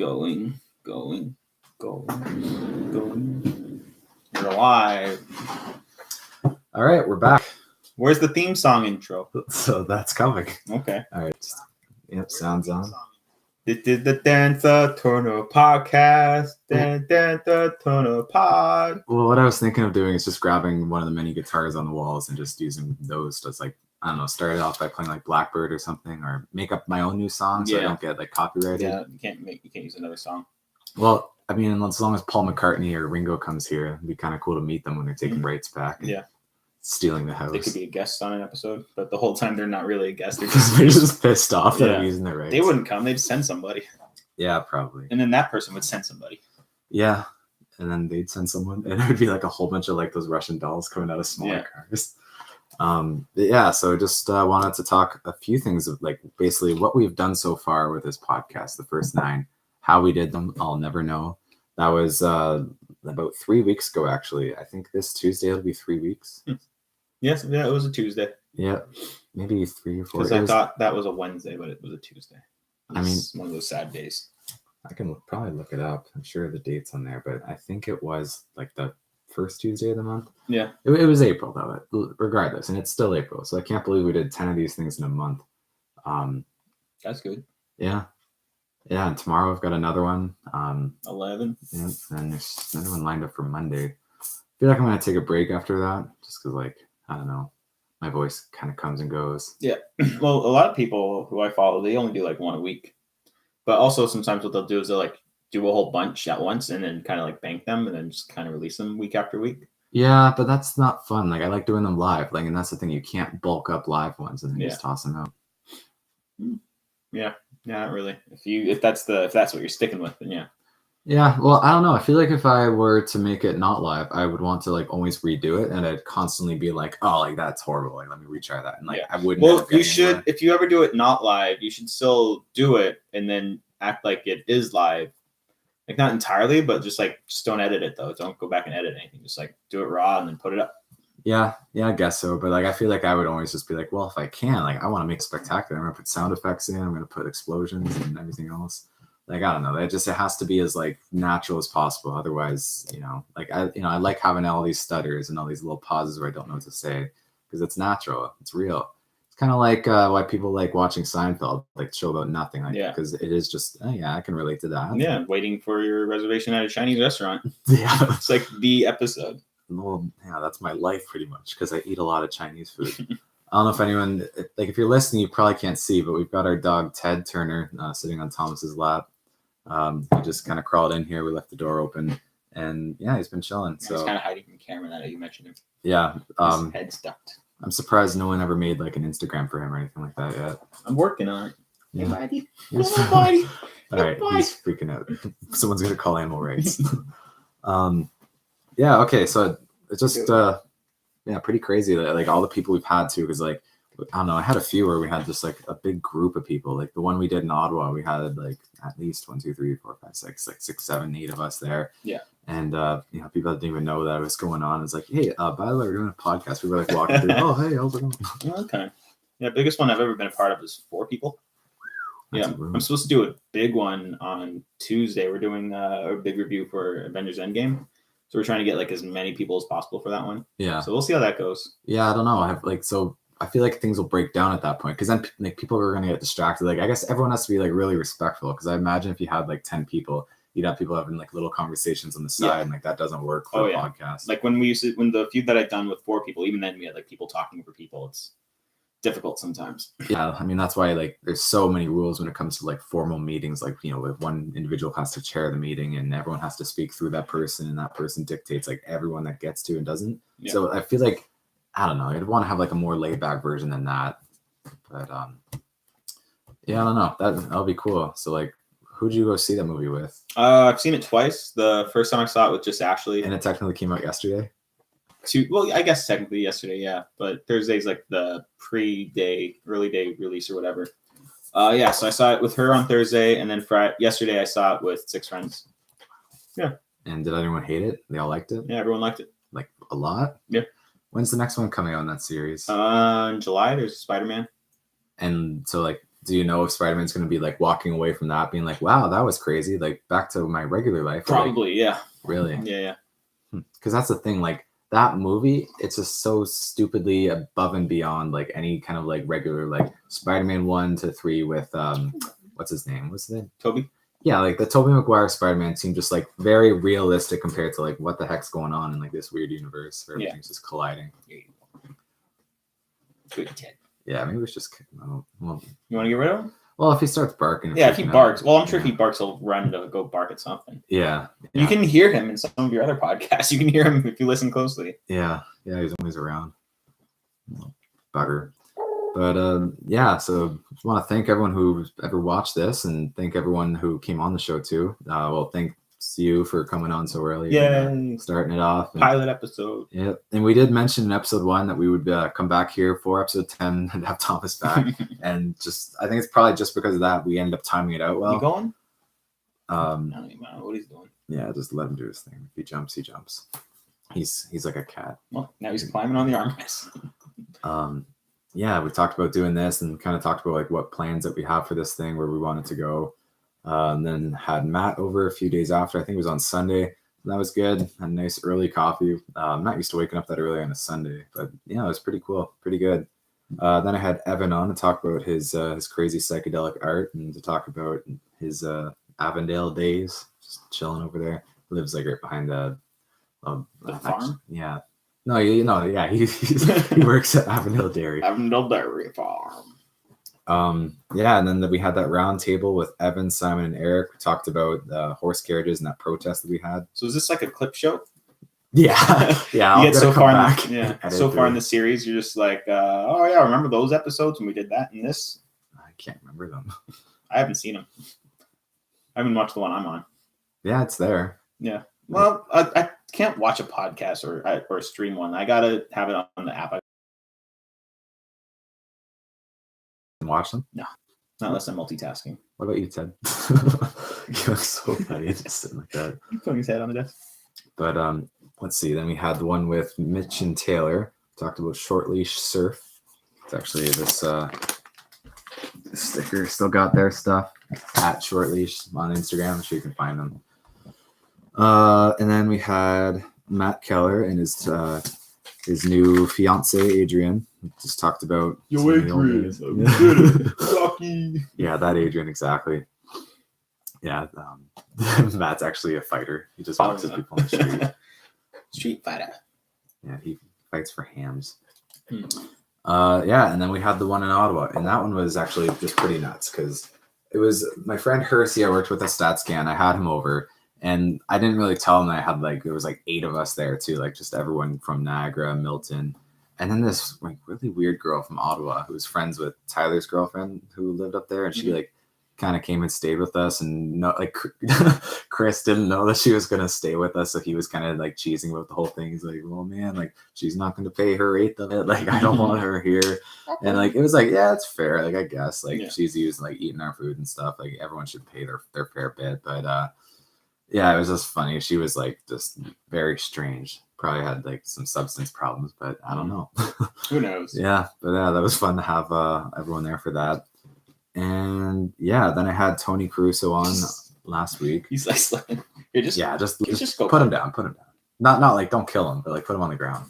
Going. We're live. All right, we're back. Where's the theme song intro? So that's coming. Okay. All right. Yep, sounds on. This is the Dansaturner Podcast. Dansaturner Pod. Well, what I was thinking of doing is just grabbing one of the many guitars on the walls and just using those to like, I don't know, start it off by playing like Blackbird or something, or make up my own new song so I don't get like copyrighted. Yeah, you can't use another song. Well, I mean, as long as Paul McCartney or Ringo comes here, it'd be kind of cool to meet them when they're taking rights back. Yeah. Stealing the house. They could be a guest on an episode, but the whole time they're not really a guest. They're just pissed off that I'm using their rights. They wouldn't come. They'd send somebody. Yeah, probably. And then that person would send somebody. Yeah. And then they'd send someone, and it would be like a whole bunch of like those Russian dolls coming out of smaller cars. So just wanted to talk a few things of like basically what we've done so far with this podcast, the first 9, how we did them, I'll never know. That was about 3 weeks ago, actually. I think this Tuesday it'll be 3 weeks. Yes, yeah, it was a Tuesday. Yeah, maybe 3 or 4. Because I thought that was a Wednesday, but it was a Tuesday. I mean, one of those sad days. I can probably look it up. I'm sure the date's on there, but I think it was like the first Tuesday of the month. Yeah, it was April though. Regardless, and it's still April, so I can't believe we did 10 of these things in a month. That's good. Yeah, and tomorrow I've got another one. 11. Yeah, and there's another one lined up for Monday. I feel like I'm gonna take a break after that, just because like I don't know, my voice kind of comes and goes. Yeah, well, a lot of people who I follow, they only do like one a week. But also sometimes what they'll do is they'll like do a whole bunch at once and then kind of like bank them and then just kind of release them week after week. Yeah, but that's not fun. Like I like doing them live. Like, and that's the thing, you can't bulk up live ones and then just toss them out. Yeah, not really. If that's what you're sticking with, then yeah. Yeah, well, I don't know. I feel like if I were to make it not live, I would want to like always redo it, and I'd constantly be like, "Oh, like that's horrible. Like, let me retry that." And like, I wouldn't. Well, you should. Anywhere. If you ever do it not live, you should still do it and then act like it is live. Like not entirely, but just don't edit it though. Don't go back and edit anything. Just like do it raw and then put it up. Yeah, I guess so. But like, I feel like I would always just be like, well, if I can, like, I want to make it spectacular. I'm gonna put sound effects in. I'm gonna put explosions and everything else. Like, I don't know. It has to be as like natural as possible. Otherwise, I like having all these stutters and all these little pauses where I don't know what to say because it's natural. It's real. It's kind of like why people like watching Seinfeld, like show about nothing. Like, because it is just, I can relate to that. Yeah, waiting for your reservation at a Chinese restaurant. Yeah, it's like the episode. Well, yeah, that's my life pretty much because I eat a lot of Chinese food. I don't know if anyone, like if you're listening, you probably can't see, but we've got our dog Ted Turner sitting on Thomas's lap. He just kind of crawled in here. We left the door open, and he's been chilling. So he's kind of hiding from the camera now that you mentioned him. Yeah, his head's ducked. I'm surprised no one ever made like an Instagram for him or anything like that yet. I'm working on it. Yeah. Hey, buddy. Come on, buddy. All right, he's freaking out. Someone's gonna call animal rights. Yeah. Okay. So it's just pretty crazy that like all the people we've had to, because like I don't know, I had a few where we had just like a big group of people. Like the one we did in Ottawa, we had like at least 1, 2, 3, 4, 5, 6, like 6, 7, 8 of us there. Yeah. And people didn't even know that was going on. It's like, hey, by the way, we're doing a podcast. We were like walking through. Oh, hey, how's it going? Okay. Yeah, biggest one I've ever been a part of is 4 people. That's I'm supposed to do a big one on Tuesday. We're doing a big review for Avengers Endgame. So we're trying to get like as many people as possible for that one. Yeah. So we'll see how that goes. Yeah, I don't know. I feel like things will break down at that point because then like people are going to get distracted. Like I guess everyone has to be like really respectful because I imagine if you had like 10 people, you'd have people having like little conversations on the side and like that doesn't work for a podcast. Like when the few that I've done with 4 people, even then we had like people talking over people. It's difficult sometimes. Yeah, I mean that's why like there's so many rules when it comes to like formal meetings. Like if one individual has to chair the meeting and everyone has to speak through that person and that person dictates like everyone that gets to and doesn't. Yeah. So I feel like I don't know. I'd want to have like a more laid back version than that. But I don't know. That'll be cool. So like, who'd you go see that movie with? I've seen it twice. The first time I saw it with just Ashley. And it technically came out yesterday? Well, I guess technically yesterday, yeah. But Thursday's like the early day release or whatever. So I saw it with her on Thursday, and then yesterday I saw it with 6 friends. Yeah. And did anyone hate it? They all liked it? Yeah, everyone liked it. Like a lot? Yeah. When's the next one coming out in that series? In July, there's Spider-Man. And so like do you know if Spider-Man's going to be like walking away from that, being like, wow, that was crazy, like back to my regular life? Probably, yeah. Really? Yeah. Because that's the thing, like that movie, it's just so stupidly above and beyond like any kind of like regular like Spider-Man 1 to 3 with what's his name? What's his name? Toby? Yeah, like the Tobey Maguire Spider-Man seemed just like very realistic compared to like what the heck's going on in like this weird universe where everything's just colliding. Good kid. Yeah, maybe we should just kick him out. Well, you want to get rid of him? Well, if he starts barking. Yeah, if he barks. Well, I'm sure if he barks, he'll run to go bark at something. Yeah. You can hear him in some of your other podcasts. You can hear him if you listen closely. Yeah, he's always around. Bugger. But yeah, so I want to thank everyone who's ever watched this and thank everyone who came on the show too. Well, thanks you for coming on so early. Yeah, starting it off. Pilot episode. Yeah, and we did mention in episode 1 that we would come back here for episode 10 and have Thomas back. And just, I think it's probably just because of that we ended up timing it out well. You going? I don't even know what he's doing. Yeah, just let him do his thing. If he jumps, he jumps. He's like a cat. Well, now he's climbing on the armrest. Yeah, we talked about doing this and kind of talked about like what plans that we have for this thing, where we wanted to go. And then had Matt over a few days after. I think it was on Sunday. That was good. Had a nice early coffee. Matt used to waking up that early on a Sunday, but yeah, it was pretty cool, pretty good. Then I had Evan on to talk about his crazy psychedelic art and to talk about his Avondale days, just chilling over there. Lives like right behind the farm. Yeah. No, yeah, he works at Avondale Dairy. Avondale Dairy Farm. Yeah, and then we had that round table with Evan, Simon, and Eric. We talked about horse carriages and that protest that we had. So is this like a clip show? Yeah, yeah. You get so far in the series, you're just like, oh yeah, remember those episodes when we did that and this? I can't remember them. I haven't seen them. I haven't watched the one I'm on. Yeah, it's there. Yeah. Well, I can't watch a podcast or stream one. I gotta have it on the app. Watch them? No, not unless I'm multitasking. What about you, Ted? You look so funny just sitting like that. Putting his head on the desk. But let's see. Then we had the one with Mitch and Taylor. Talked about short leash surf. It's actually this sticker. Still got their stuff at short leash on Instagram. I'm sure you can find them. And then we had Matt Keller and his new fiance Adrian. Just talked about Adrian. Yeah, that Adrian, exactly. Yeah, Matt's actually a fighter. He just boxes people on the street. Street fighter. Yeah, he fights for hams. Yeah, and then we had the one in Ottawa, and that one was actually just pretty nuts because it was my friend Hersey. I worked with a StatScan. I had him over. And I didn't really tell him that I had there was 8 of us there too, like just everyone from Niagara, Milton. And then this like really weird girl from Ottawa who was friends with Tyler's girlfriend who lived up there. And she like kind of came and stayed with us. And Chris didn't know that she was going to stay with us. So he was kind of like cheesing about the whole thing. He's like, well, man, like she's not going to pay her 1/8 of it. Like, I don't want her here. And like, it was like, yeah, it's fair. Like, I guess she's used like eating our food and stuff. Like everyone should pay their fair bit. But, yeah, it was just funny. She was like just very strange. Probably had like some substance problems, but I don't know. Who knows? Yeah, but yeah, that was fun to have everyone there for that. And yeah, then I had Tony Caruso on last week. He's like, you're just go put him down. Put him down. Not like don't kill him, but like put him on the ground.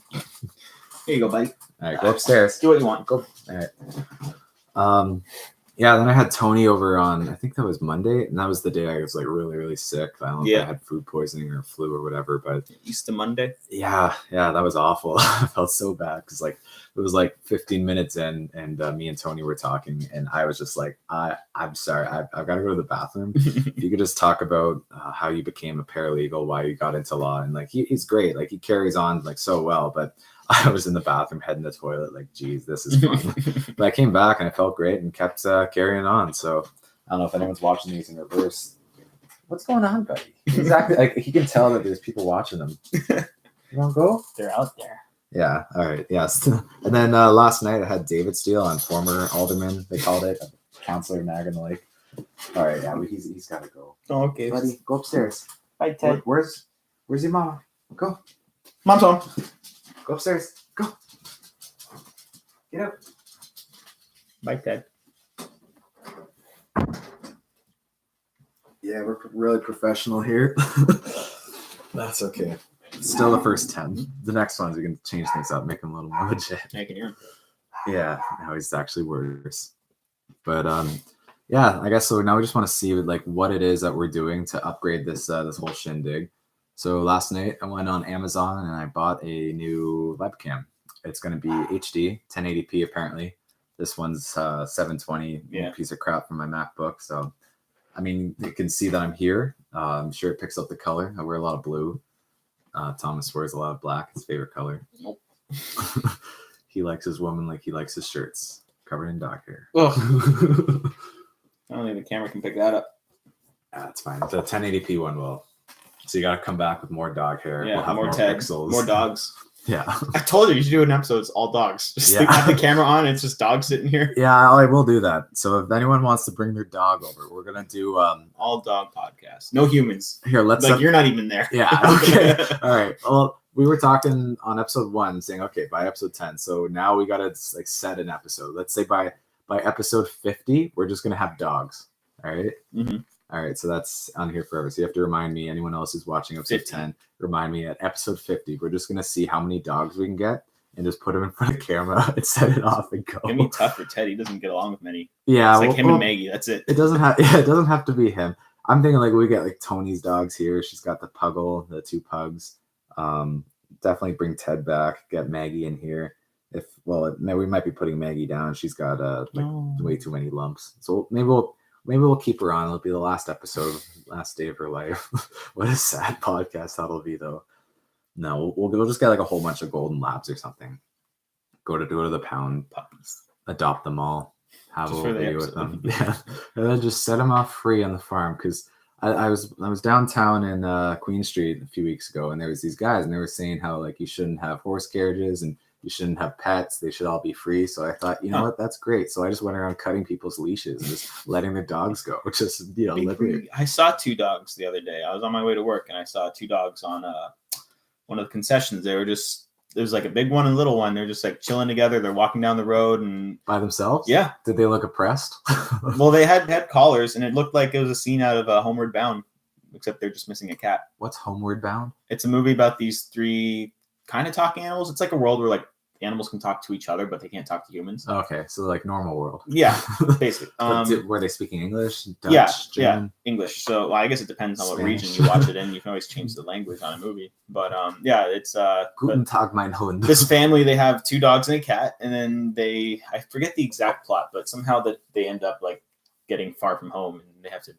Here you go, buddy. All right, go upstairs. Do what you want. Go. All right. Yeah, then I had Tony over on, I think that was Monday, and that was the day I was like really, really sick. I don't know if I had food poisoning or flu or whatever, but Easter Monday. Yeah, that was awful. I felt so bad because like it was like 15 minutes in, and me and Tony were talking, and I was just like, I'm sorry, I've got to go to the bathroom. If you could just talk about how you became a paralegal, why you got into law, and like he's great, like he carries on like so well, but I was in the bathroom heading to the toilet like, geez, this is fun. But I came back and I felt great and kept carrying on. So I don't know if anyone's watching these in reverse. What's going on, buddy? Exactly. Like he can tell that there's people watching them. You want to go? They're out there. Yeah. All right. Yes. And then last night I had David Steele on, former alderman, they called it, Councillor Nag and the Lake. All right. Yeah, but he's got to go. Oh, okay. Buddy, go upstairs. Bye, Ted. Where's your mom? Go. Mom's home. Go upstairs. Go. Get up. Bye, Ted. Yeah, we're really professional here. That's okay. Still the first 10. The next ones we can change things up, make them a little more legit. I can hear him. Yeah, now he's actually worse. But yeah, I guess so. Now we just want to see like what it is that we're doing to upgrade this this whole shindig. So last night I went on Amazon and I bought a new webcam. It's going to be HD, 1080p apparently. This one's 720, piece of crap from my MacBook. So, I mean, you can see that I'm here. I'm sure it picks up the color. I wear a lot of blue. Thomas wears a lot of black, his favorite color. Nope. He likes his woman like he likes his shirts, covered in dog hair. Ugh. I don't think the camera can pick that up. That's fine. The 1080p one will. So you got to come back with more dog hair. Yeah, we'll more pixels. More dogs. Yeah. I told you should do an episode. It's all dogs. Just have the camera on. It's just dogs sitting here. Yeah, I will do that. So if anyone wants to bring their dog over, we're gonna do all dog podcasts. No humans. Here, let's you're not even there. Yeah. Okay. All right. Well, we were talking on episode 1, saying okay by episode 10. So now we gotta like set an episode. Let's say by episode 50, we're just gonna have dogs. All right. Mm-hmm. All right, so that's on here forever. So you have to remind me, anyone else who's watching episode 50. 10, remind me at episode 50. We're just going to see how many dogs we can get and just put them in front of the camera and set it off and go. It's going to be tough for Ted. He doesn't get along with many. Yeah. It's like him and Maggie. That's it. It doesn't have to be him. I'm thinking like we get like Tony's dogs here. She's got the Puggle, the 2 pugs. Definitely bring Ted back. Get Maggie in here. We might be putting Maggie down. She's got way too many lumps. So maybe we'll keep her on. It'll be the last episode, last day of her life. What a sad podcast that'll be, though. No, we'll just get like a whole bunch of golden labs or something. Go to the pound, Puppies. Adopt them all, have Just a little for the video with episode. them. Yeah, and then just set them off free on the farm. Because I was downtown in Queen Street a few weeks ago, and there was these guys, and they were saying how like you shouldn't have horse carriages and you shouldn't have pets. They should all be free. So I thought, you know what? That's great. So I just went around cutting people's leashes and just letting the dogs go. Just, liberate. I saw 2 dogs the other day. I was on my way to work and I saw 2 dogs on one of the concessions. There was like a big one and a little one. They're just like chilling together. They're walking down the road and by themselves. Yeah. Did they look oppressed? Well, they had collars and it looked like it was a scene out of Homeward Bound, except they're just missing a cat. What's Homeward Bound? It's a movie about these 3 kind of talking animals. It's like a world where like animals can talk to each other, but they can't talk to humans. Okay, so like normal world. Yeah, basically. Were they speaking English? Dutch, yeah, German? Yeah, English. So I guess it depends on Spanish. what region you watch it in. You can always change the language on a movie. But yeah, it's Guten Tag, mein Hund. This family, they have 2 dogs and a cat, and then I forget the exact plot, but somehow that they end up like getting far from home and they have to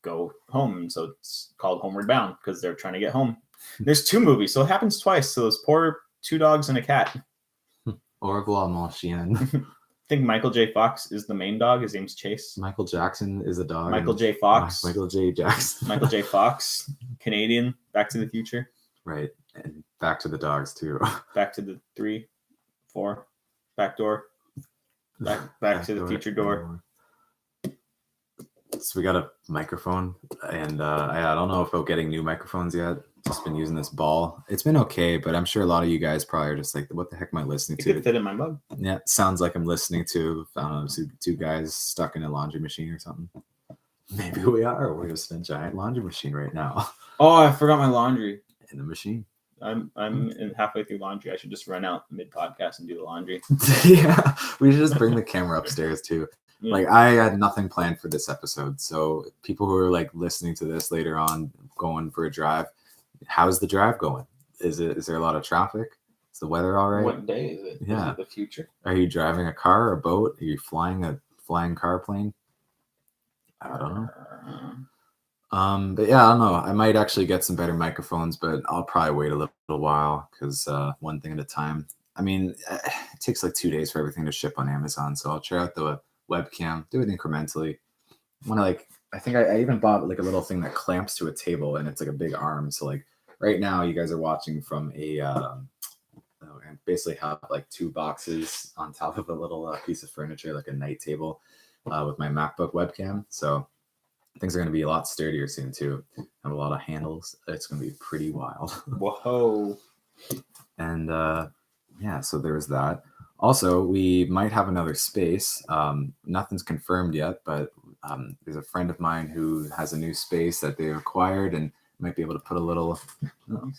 go home, and so it's called Homeward Bound because they're trying to get home. There's 2 movies, so it happens twice. So those poor 2 dogs and a cat. Au revoir, mon chien. I think Michael J. Fox is the main dog. His name's Chase. Michael Jackson is a dog. Michael J. Fox. Michael J. Jackson. Michael J. Fox, Canadian, Back to the Future. Right. And back to the dogs, too. Back to the 3, 4, back door. Back to the future door. So we got a microphone, and I don't know about getting new microphones yet. Just been using this ball. It's been okay, but I'm sure a lot of you guys probably are just like, what the heck am I listening to? It could fit in my mug. Yeah, it sounds like I'm listening to, I don't know, 2 guys stuck in a laundry machine or something. Maybe we are. We're just in a giant laundry machine right now. Oh, I forgot my laundry. In the machine. I'm halfway through laundry. I should just run out mid-podcast and do the laundry. Yeah, we should just bring the camera upstairs too. Yeah. Like I had nothing planned for this episode, so people who are like listening to this later on, going for a drive, how's the drive going? Is there a lot of traffic? Is the weather all right? What day is it? Yeah. Is it the future? Are you driving a car or a boat? Are you flying a flying car plane? I don't know. But yeah, I don't know. I might actually get some better microphones, but I'll probably wait a little while because one thing at a time. I mean, it takes like 2 days for everything to ship on Amazon, so I'll try out the webcam, do it incrementally. I think I even bought like a little thing that clamps to a table, and it's like a big arm. So like right now, you guys are watching from and basically have like 2 boxes on top of a little piece of furniture, like a night table, with my MacBook webcam. So things are going to be a lot sturdier soon too. Have a lot of handles. It's going to be pretty wild. Whoa. And yeah, so there was that. Also, we might have another space. Nothing's confirmed yet, but there's a friend of mine who has a new space that they acquired and might be able to put a little. Oh,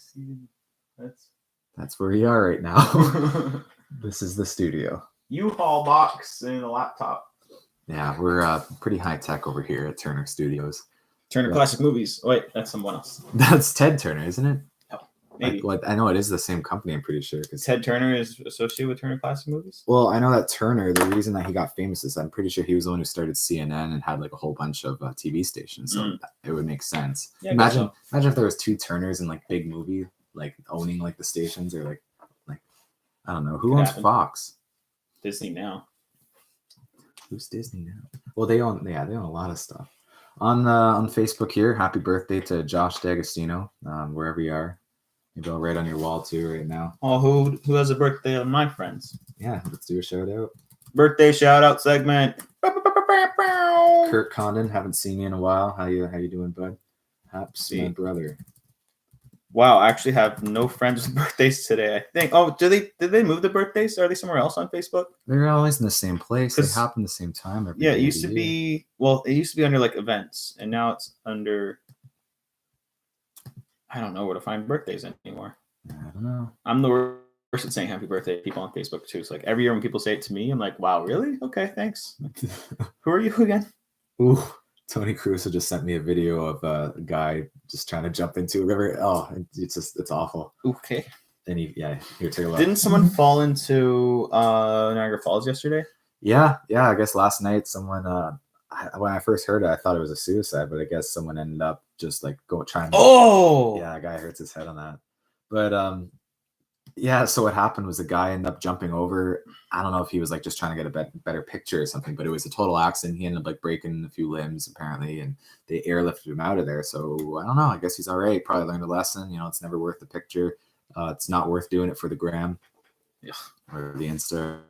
that's where we are right now. This is the studio. U-Haul box and a laptop. Yeah, we're pretty high tech over here at Turner Studios. Turner Classic Movies. Oh, wait, that's someone else. That's Ted Turner, isn't it? Maybe. I know it is the same company, I'm pretty sure. Ted Turner is associated with Turner Classic Movies? Well, I know that Turner, the reason that he got famous is I'm pretty sure he was the one who started CNN and had like a whole bunch of TV stations. So it would make sense. Yeah, imagine if there was two Turners in like big movie, like owning like the stations or like I don't know. Who owns Fox? Disney now. Who's Disney now? Well, they own a lot of stuff. On Facebook here, happy birthday to Josh D'Agostino, wherever you are. Maybe I'll write on your wall too right now. Oh, who has a birthday of my friends? Yeah, let's do a shout out. Birthday shout out segment. Kurt Condon, haven't seen you in a while. How you doing, bud? Haps, my brother. Wow, I actually have no friends with birthdays today, I think. Oh, did they move the birthdays? Are they somewhere else on Facebook? They're always in the same place. They happen the same time. Yeah, it used to be under like events, and now it's under. I don't know where to find birthdays anymore. I don't know. I'm the worst at saying happy birthday to people on Facebook too. So like every year when people say it to me, I'm like, wow, really? Okay, thanks. Who are you again? Ooh, Tony Cruz just sent me a video of a guy just trying to jump into a river. Oh, it's awful. Okay. And here, take a look. Didn't someone fall into Niagara Falls yesterday? Yeah. I guess last night someone. When I first heard it, I thought it was a suicide, but I guess someone ended up just like trying. Oh, yeah, a guy hurts his head on that. But yeah. So what happened was the guy ended up jumping over. I don't know if he was like just trying to get a better picture or something, but it was a total accident. He ended up like breaking a few limbs apparently, and they airlifted him out of there. So I don't know. I guess he's all right. Probably learned a lesson. It's never worth the picture. It's not worth doing it for the gram, or the Insta.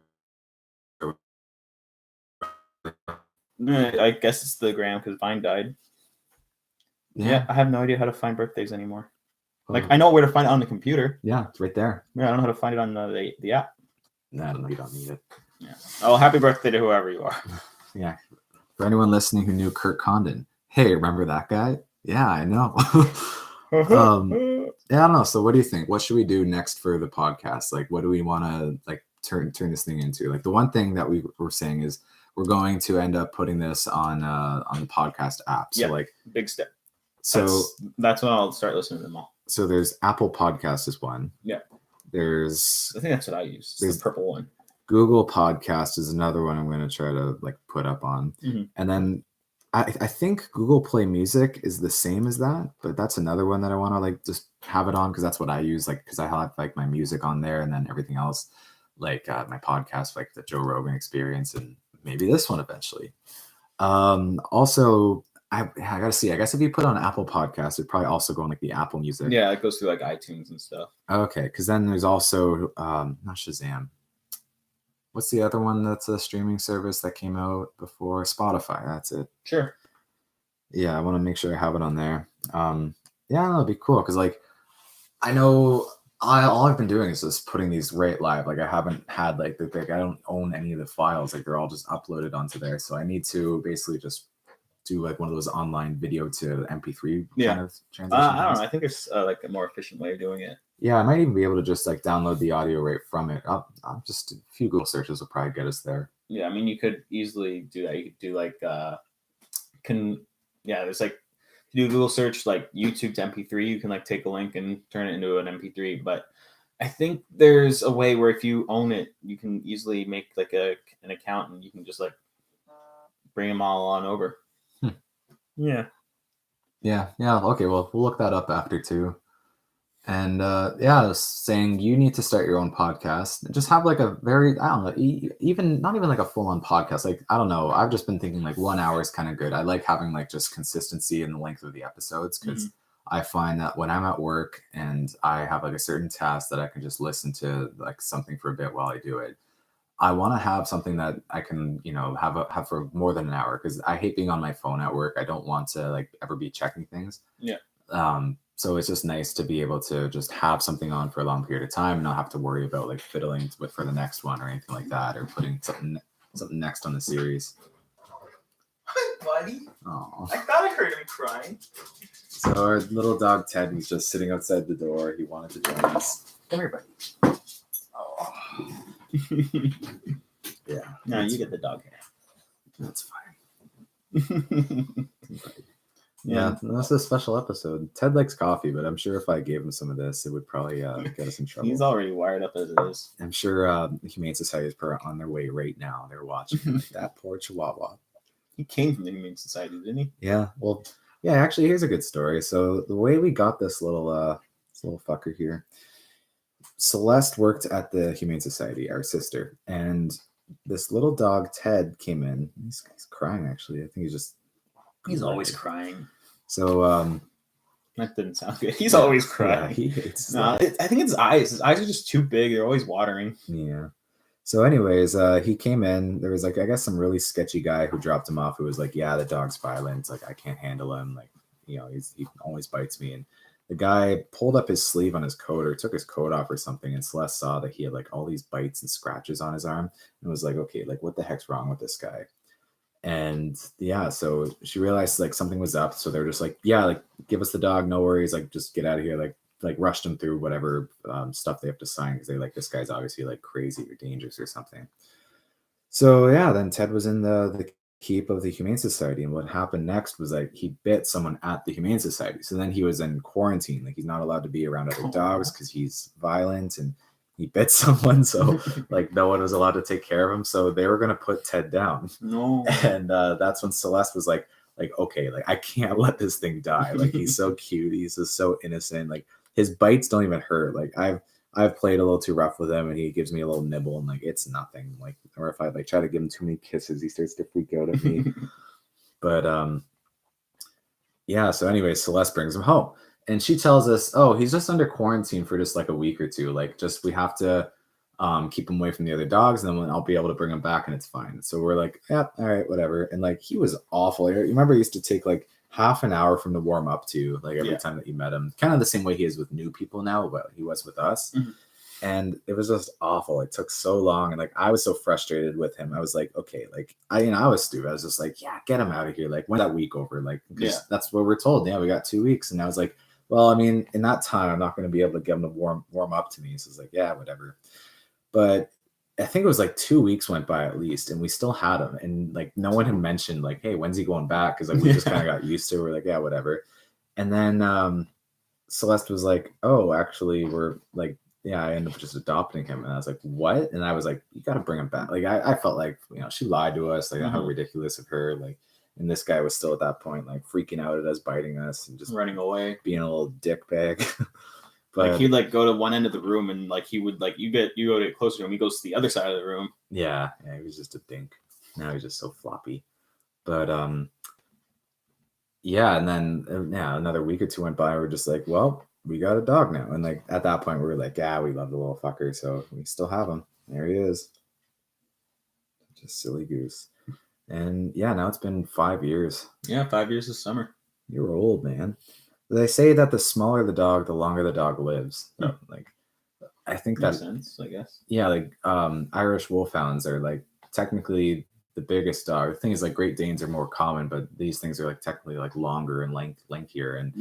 I guess it's the gram because Vine died. Yeah, I have no idea how to find birthdays anymore. Like I know where to find it on the computer. Yeah, it's right there. Yeah, I don't know how to find it on the app. No, you don't need it. Yeah. Oh, happy birthday to whoever you are. Yeah. For anyone listening who knew Kurt Condon, hey, remember that guy? Yeah, I know. Yeah, I don't know. So what do you think? What should we do next for the podcast? Like, what do we want to like turn this thing into? Like the one thing that we were saying is we're going to end up putting this on the podcast app. So like big step. So that's when I'll start listening to them all. So there's Apple Podcast is one. Yeah. I think that's what I use. There's the purple one. Google Podcast is another one I'm going to try to like put up on. Mm-hmm. And then I think Google Play Music is the same as that, but that's another one that I want to like just have it on because that's what I use. Like because I have like my music on there and then everything else, like my podcast, like the Joe Rogan Experience, and maybe this one eventually. Also, I gotta see. I guess if you put on Apple Podcasts, it'd probably also go on like the Apple Music. Yeah, it goes through like iTunes and stuff. Okay, because then there's also not Shazam. What's the other one that's a streaming service that came out before? Spotify. That's it. Sure. Yeah, I want to make sure I have it on there. Yeah, that'd be cool because like I know all I've been doing is just putting these right live. Like I haven't had like I don't own any of the files. Like they're all just uploaded onto there. So I need to basically just do like one of those online video to MP3 kind of transition. I don't know. I think it's like a more efficient way of doing it. Yeah, I might even be able to just like download the audio right from it. I'll just a few Google searches will probably get us there. Yeah, I mean you could easily do that. You could do like there's like you do Google search like YouTube to MP3. You can like take a link and turn it into an MP3. But I think there's a way where if you own it, you can easily make like an account and you can just like bring them all on over. Yeah. Okay, well, we'll look that up after too. And I was saying you need to start your own podcast. Just have like a very, I don't know, even not even like a full-on podcast. Like, I don't know. I've just been thinking like 1 hour is kind of good. I like having like just consistency in the length of the episodes because I find that when I'm at work and I have like a certain task that I can just listen to like something for a bit while I do it, I want to have something that I can, have for more than an hour because I hate being on my phone at work. I don't want to like ever be checking things. Yeah. So it's just nice to be able to just have something on for a long period of time and not have to worry about like fiddling with for the next one or anything like that or putting something next on the series. buddy. Oh. I thought I heard him crying. So our little dog Ted was just sitting outside the door. He wanted to join us. Come here, buddy. Oh. Yeah. No, you get the dog hair. That's fine. Yeah, that's a special episode. Ted likes coffee, but I'm sure if I gave him some of this, it would probably get us in trouble. He's already wired up as it is. I'm sure the Humane Society is on their way right now. They're watching like, that poor Chihuahua. He came from the Humane Society, didn't he? Yeah. Well, yeah. Actually, here's a good story. So the way we got this little fucker here, Celeste worked at the Humane Society, our sister, and this little dog Ted came in. He's crying. Actually, I think he's always crying. So that didn't sound good. He's always crying. Yeah, he hates. No, I think it's eyes. His eyes are just too big. They're always watering. Yeah. So, anyways, he came in. There was like, I guess, some really sketchy guy who dropped him off. Who was like, "Yeah, the dog's violent. Like, I can't handle him. Like, you know, he always bites me." And the guy pulled up his sleeve on his coat or took his coat off or something. And Celeste saw that he had like all these bites and scratches on his arm and was like, "Okay, like, what the heck's wrong with this guy?" And yeah, so she realized like something was up. So they're just like, "Yeah, like, give us the dog. No worries. Like, just get out of here." Like rushed him through whatever stuff they have to sign because they like, this guy's obviously like crazy or dangerous or something. So yeah, then Ted was in the keep of the Humane Society, and what happened next was like he bit someone at the Humane Society. So then he was in quarantine, like he's not allowed to be around other dogs because he's violent and he bit someone. So like no one was allowed to take care of him. So they were gonna put Ted down. No, and that's when Celeste was like, okay, like I can't let this thing die. Like he's so cute, he's just so innocent. Like his bites don't even hurt. Like I've played a little too rough with him and he gives me a little nibble and like it's nothing. Like, or if I like try to give him too many kisses, he starts to freak out at me. But yeah, so anyway, Celeste brings him home and she tells us, "Oh, he's just under quarantine for just like a week or two. Like just we have to keep him away from the other dogs and then I'll be able to bring him back and it's fine." So we're like, "Yeah, all right, whatever." And like he was awful. You remember he used to take like half an hour from the warm up to like every time that you met him, kind of the same way he is with new people now, but he was with us. Mm-hmm. And it was just awful. It took so long. And like, I was so frustrated with him. I was like, okay, like I was stupid. I was just like, yeah, get him out of here. Like when that week over, like, that's what we're told. Yeah. We got 2 weeks. And I was like, well, I mean, in that time, I'm not going to be able to get him to warm up to me. So it's like, yeah, whatever. But I think it was like 2 weeks went by at least, and we still had him. And like no one had mentioned like, hey, when's he going back? Because like we just kind of got used to it. We're like, yeah, whatever. And then Celeste was like, oh, actually, we're like, yeah, I ended up just adopting him. And I was like, what? And I was like, you got to bring him back. Like I felt like, you know, she lied to us. Like how ridiculous of her. Like, and this guy was still at that point like freaking out at us, biting us, and just running away, being a little dick bag. But like he'd like go to one end of the room and like he would like you go to get closer to him, he goes to the other side of the room. Yeah, he was just a dink. Now he's just so floppy. But yeah, and then another week or two went by. We're just like, well, we got a dog now, and like at that point we were like, yeah, we love the little fucker, so we still have him. There he is, just silly goose. And yeah, now it's been 5 years. Yeah, 5 years this summer. You're old, man. They say that the smaller the dog, the longer the dog lives. So, like, I think that makes sense, I guess. Yeah, like Irish Wolfhounds are like technically the biggest dog. The thing is, like, Great Danes are more common, but these things are like technically like longer and lengthier. And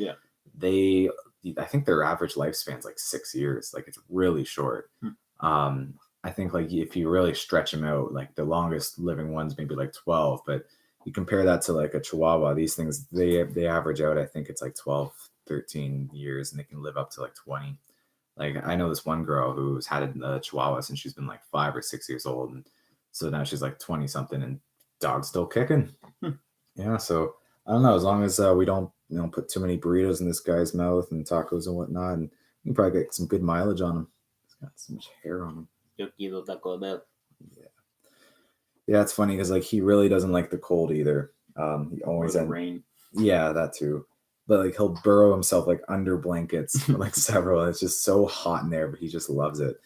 I think their average lifespan's like 6 years. Like it's really short. I think like if you really stretch them out, like the longest living ones maybe like 12, but you compare that to like a Chihuahua, these things, they average out, I think it's like 12, 13 years, and they can live up to like 20. Like I know this one girl who's had a Chihuahua since she's been like 5 or 6 years old. And so now she's like 20 something and dog's still kicking. Yeah. So I don't know, as long as we don't, put too many burritos in this guy's mouth and tacos and whatnot, and you can probably get some good mileage on him. He's got so much hair on him. Yeah, it's funny because like he really doesn't like the cold either. He always rain. Yeah, that too. But like he'll burrow himself like under blankets for like several. It's just so hot in there, but he just loves it.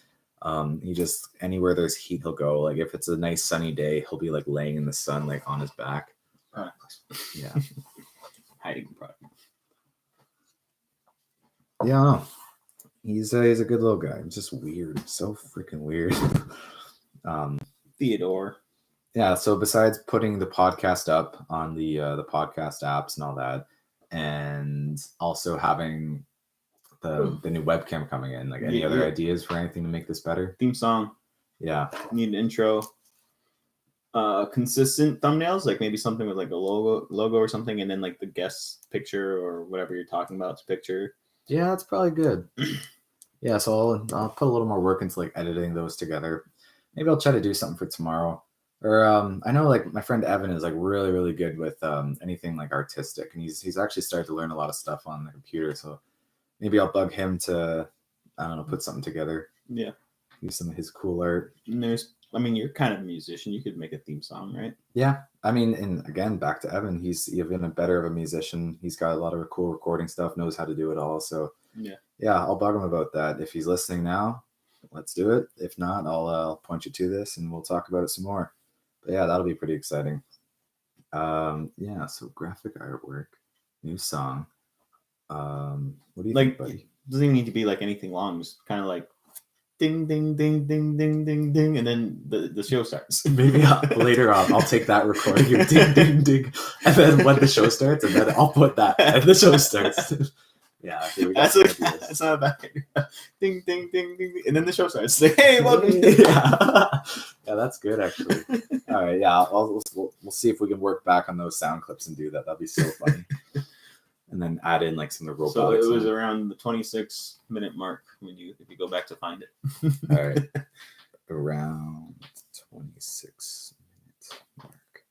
He just anywhere there's heat, he'll go. Like if it's a nice sunny day, he'll be like laying in the sun, like on his back. Yeah, hiding product. Yeah, I don't know. He's a good little guy. He's just weird, so freaking weird. Theodore. Yeah. So besides putting the podcast up on the podcast apps and all that, and also having the new webcam coming in, like any other ideas for anything to make this better? Theme song. Yeah. Need an intro. Consistent thumbnails, like maybe something with like a logo or something, and then like the guest picture or whatever you're talking about's picture. Yeah, that's probably good. Yeah, so I'll put a little more work into like editing those together. Maybe I'll try to do something for tomorrow. Or I know like my friend Evan is like really, really good with anything like artistic, and he's actually started to learn a lot of stuff on the computer. So maybe I'll bug him to, I don't know, put something together. Yeah. Use some of his cool art. And you're kind of a musician. You could make a theme song, right? Yeah. I mean, and again, back to Evan, he's even a better of a musician. He's got a lot of cool recording stuff, knows how to do it all. So yeah, I'll bug him about that. If he's listening now, let's do it. If not, I'll point you to this and we'll talk about it some more. But yeah, that'll be pretty exciting. Yeah, so graphic artwork, new song. What do you think, buddy? It doesn't even need to be like anything long. Just kind of like ding, ding, ding, ding, ding, ding, ding, and then the show starts. Maybe later on, I'll take that recording, your ding, ding, ding, and then when the show starts, and then I'll put that, and the show starts. Yeah, that's not a bad idea. Ding, ding, ding, ding, ding, and then the show starts. Like, hey, welcome. Yeah, that's good actually. All right, yeah, we'll see if we can work back on those sound clips and do that. That'd be so funny. And then add in like some of the robotics. So it was around the 26-minute mark if you go back to find it. All right, around 26-minute mark.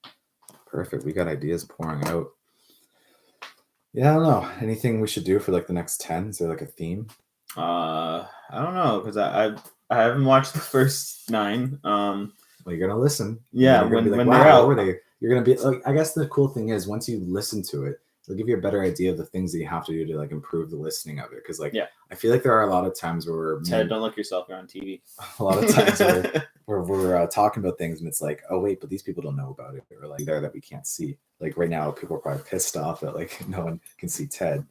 Perfect. We got ideas pouring out. Yeah, I don't know. Anything we should do for like the next 10? Is there like a theme? I don't know because I haven't watched the first 9. Well, you're gonna listen. Yeah, when they're out, were they? You're gonna be like. I guess the cool thing is once you listen to it, it'll give you a better idea of the things that you have to do to like improve the listening of it. Because I feel like there are a lot of times where Ted, don't look yourself. You're on TV. A lot of times where we're talking about things and it's like, oh wait, but these people don't know about it, or like there that we can't see. Like right now, people are probably pissed off that like no one can see Ted.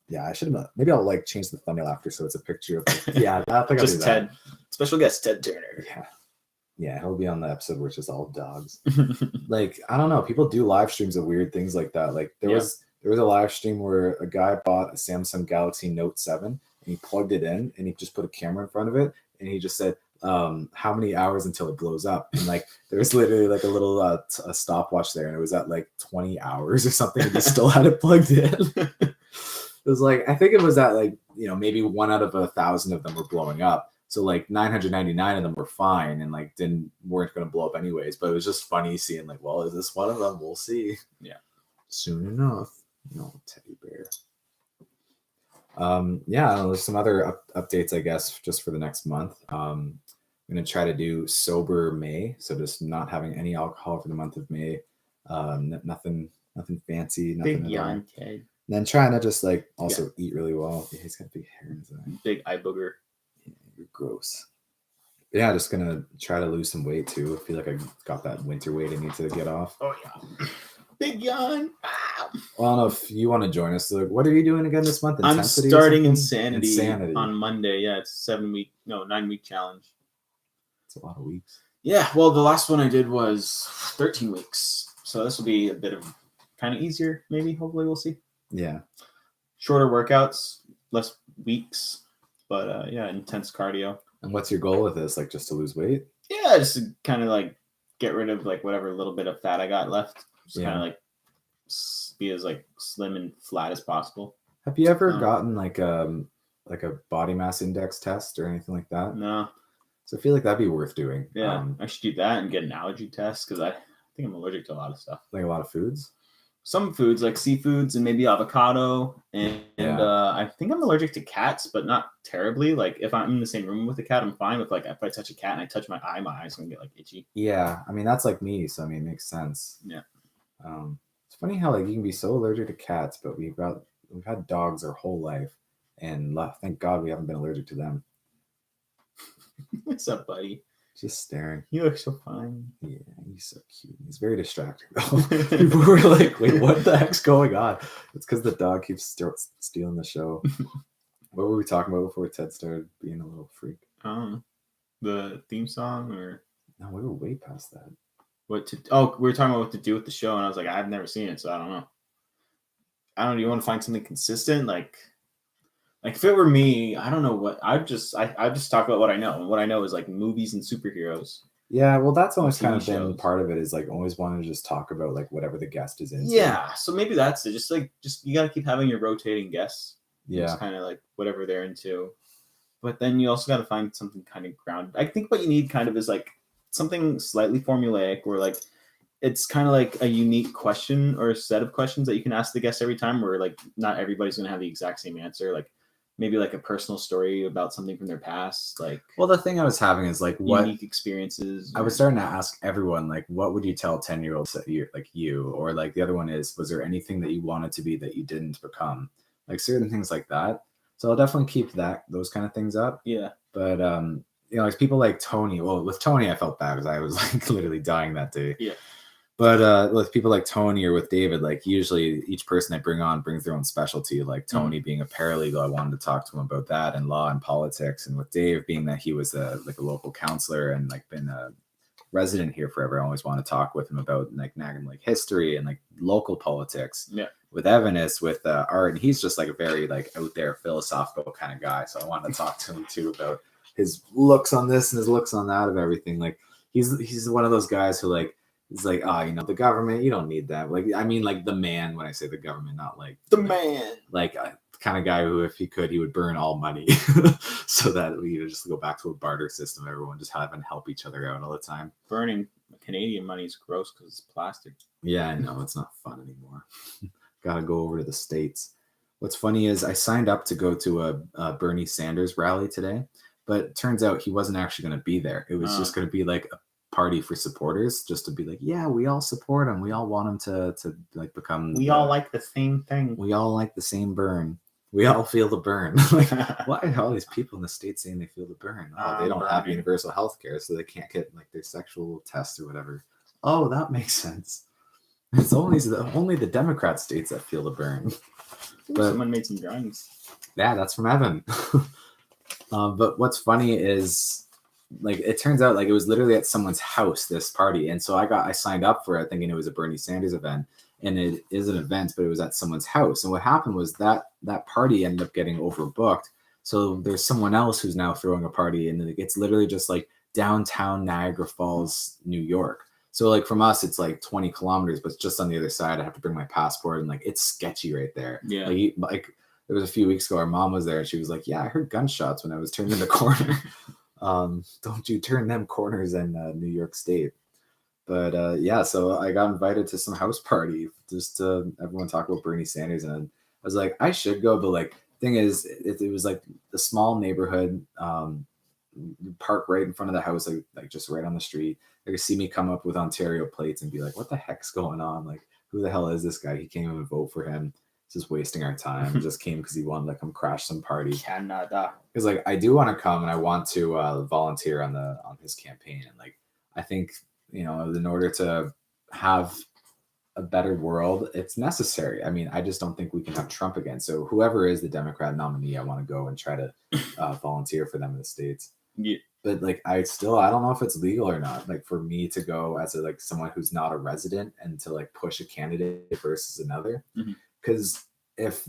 Yeah, I should have. Maybe I'll like change the thumbnail after so it's a picture of. Like, yeah, I think just Ted. Special guest Ted Turner. Yeah, he'll be on the episode where it's just all dogs. Like I don't know, people do live streams of weird things like that. Like there was a live stream where a guy bought a Samsung Galaxy Note 7 and he plugged it in and he just put a camera in front of it and he just said, how many hours until it blows up? And like there was literally like a little a stopwatch there and it was at like 20 hours or something and he still had it plugged in. It was like, I think it was at like, maybe 1 out of 1,000 of them were blowing up. So like 999 of them were fine and like weren't going to blow up anyways. But it was just funny seeing like, well, is this one of them? We'll see. Yeah. Soon enough. Teddy bear. Yeah, I don't know, there's some other updates, I guess, just for the next month. I'm going to try to do sober May. So just not having any alcohol for the month of May. Nothing fancy. Nothing big yawn, Ted. And then trying to just like also eat really well. Yeah, he's got big hair in his eye. Big eye booger. Yeah, you're gross. But yeah, just gonna try to lose some weight too. I feel like I got that winter weight I need to get off. Oh yeah. Big yawn. Well, I don't know if you want to join us. Like, what are you doing again this month? Intensity I'm starting Insanity on Monday. Yeah, it's 9-week challenge. It's a lot of weeks. Yeah, well, the last one I did was 13 weeks. So this will be a bit of kind of easier, maybe. Hopefully, we'll see. Yeah. Shorter workouts, less weeks, but intense cardio. And what's your goal with this? Like just to lose weight? Yeah, just to kind of like get rid of like whatever little bit of fat I got left. Just kind of like be as like slim and flat as possible. Have you ever gotten like a body mass index test or anything like that? No. So I feel like that'd be worth doing. Yeah, I should do that and get an allergy test because I think I'm allergic to a lot of stuff. Like a lot of foods? Some foods like seafoods and maybe avocado. And I think I'm allergic to cats, but not terribly. Like if I'm in the same room with a cat, I'm fine with like if I touch a cat and I touch my eyes gonna get like itchy. Yeah, I mean that's like me, so I mean it makes sense. Yeah. It's funny how like you can be so allergic to cats, but we've had dogs our whole life, and thank God we haven't been allergic to them. What's up, buddy? Just staring. You look so fine. Yeah, he's so cute. He's very distracting though. People were like, wait, what the heck's going on? It's because the dog keeps stealing the show. What were we talking about before Ted started being a little freak? The theme song or? No, we were way past that. we were talking about what to do with the show, and I was like, I've never seen it, so I don't know. Do you want to find something consistent? Like if it were me, I don't know what I just talk about what I know, and what I know is like movies and superheroes. Yeah, well, that's always kind of TV been part of it, is like always wanting to just talk about like whatever the guest is into. Yeah, so maybe that's it. Just you gotta keep having your rotating guests. Yeah, it's kind of like whatever they're into, but then you also got to find something kind of grounded. I think what you need kind of is like something slightly formulaic, where like it's kind of like a unique question or a set of questions that you can ask the guest every time, where like not everybody's gonna have the exact same answer. Like maybe like a personal story about something from their past. Like, well, the thing I was having is like what unique experiences. I was starting to ask everyone, like, what would you tell 10-year-olds that you, or like the other one is, was there anything that you wanted to be that you didn't become? Like certain things like that. So I'll definitely keep those kind of things up. Yeah. But it's people like Tony. Well, with Tony, I felt bad because I was like literally dying that day. Yeah. But with people like Tony or with David, like usually each person I bring on brings their own specialty. Like Tony being a paralegal, I wanted to talk to him about that and law and politics. And with Dave being that he was a local counselor and like been a resident here forever, I always want to talk with him about like Nagan Lake history and like local politics. Yeah. With Evan is with art, and he's just like a very like out there philosophical kind of guy. So I wanted to talk to him too about his looks on this and his looks on that of everything. Like he's one of those guys who like is like, the government, you don't need that. Like, I mean, like the man, when I say the government, not like the man, like a kind of guy who, if he could, he would burn all money so that we could just go back to a barter system. Everyone just having help each other out all the time. Burning Canadian money is gross because it's plastic. Yeah, I know. It's not fun anymore. Got to go over to the States. What's funny is I signed up to go to a Bernie Sanders rally today, but it turns out he wasn't actually going to be there. It was just going to be like a party for supporters, just to be like, yeah, we all support him. We all want him to like become. We all like the same thing. We all like the same burn. We all feel the burn. Like, why are all these people in the States saying they feel the burn? Oh, they don't have universal health care, so they can't get like their sexual tests or whatever. Oh, that makes sense. It's only the Democrat states that feel the burn. But someone made some drawings. Yeah, that's from Evan. But what's funny is, like, it turns out like it was literally at someone's house, this party, and so I signed up for it thinking it was a Bernie Sanders event, and it is an event, but it was at someone's house. And what happened was that party ended up getting overbooked. So there's someone else who's now throwing a party, and it's literally just like downtown Niagara Falls, New York. So like from us, it's like 20 kilometers, but it's just on the other side. I have to bring my passport, and like it's sketchy right there. Yeah. Like it was a few weeks ago, our mom was there, and she was like, "Yeah, I heard gunshots when I was turning the corner." Don't you turn them corners in New York State? But yeah, so I got invited to some house party just to everyone talk about Bernie Sanders, and I was like, I should go, but like thing is, it was like a small neighborhood, park right in front of the house, like just right on the street. They could see me come up with Ontario plates and be like, what the heck's going on? Like, who the hell is this guy? He can't even vote for him. He's just wasting our time. He just came because he wanted to come crash some party. Canada. Because like I do want to come and I want to volunteer on his campaign. And like I think, in order to have a better world, it's necessary. I mean, I just don't think we can have Trump again. So whoever is the Democrat nominee, I want to go and try to volunteer for them in the States. Yeah. But like I don't know if it's legal or not, like for me to go as someone who's not a resident and to like push a candidate versus another. Because if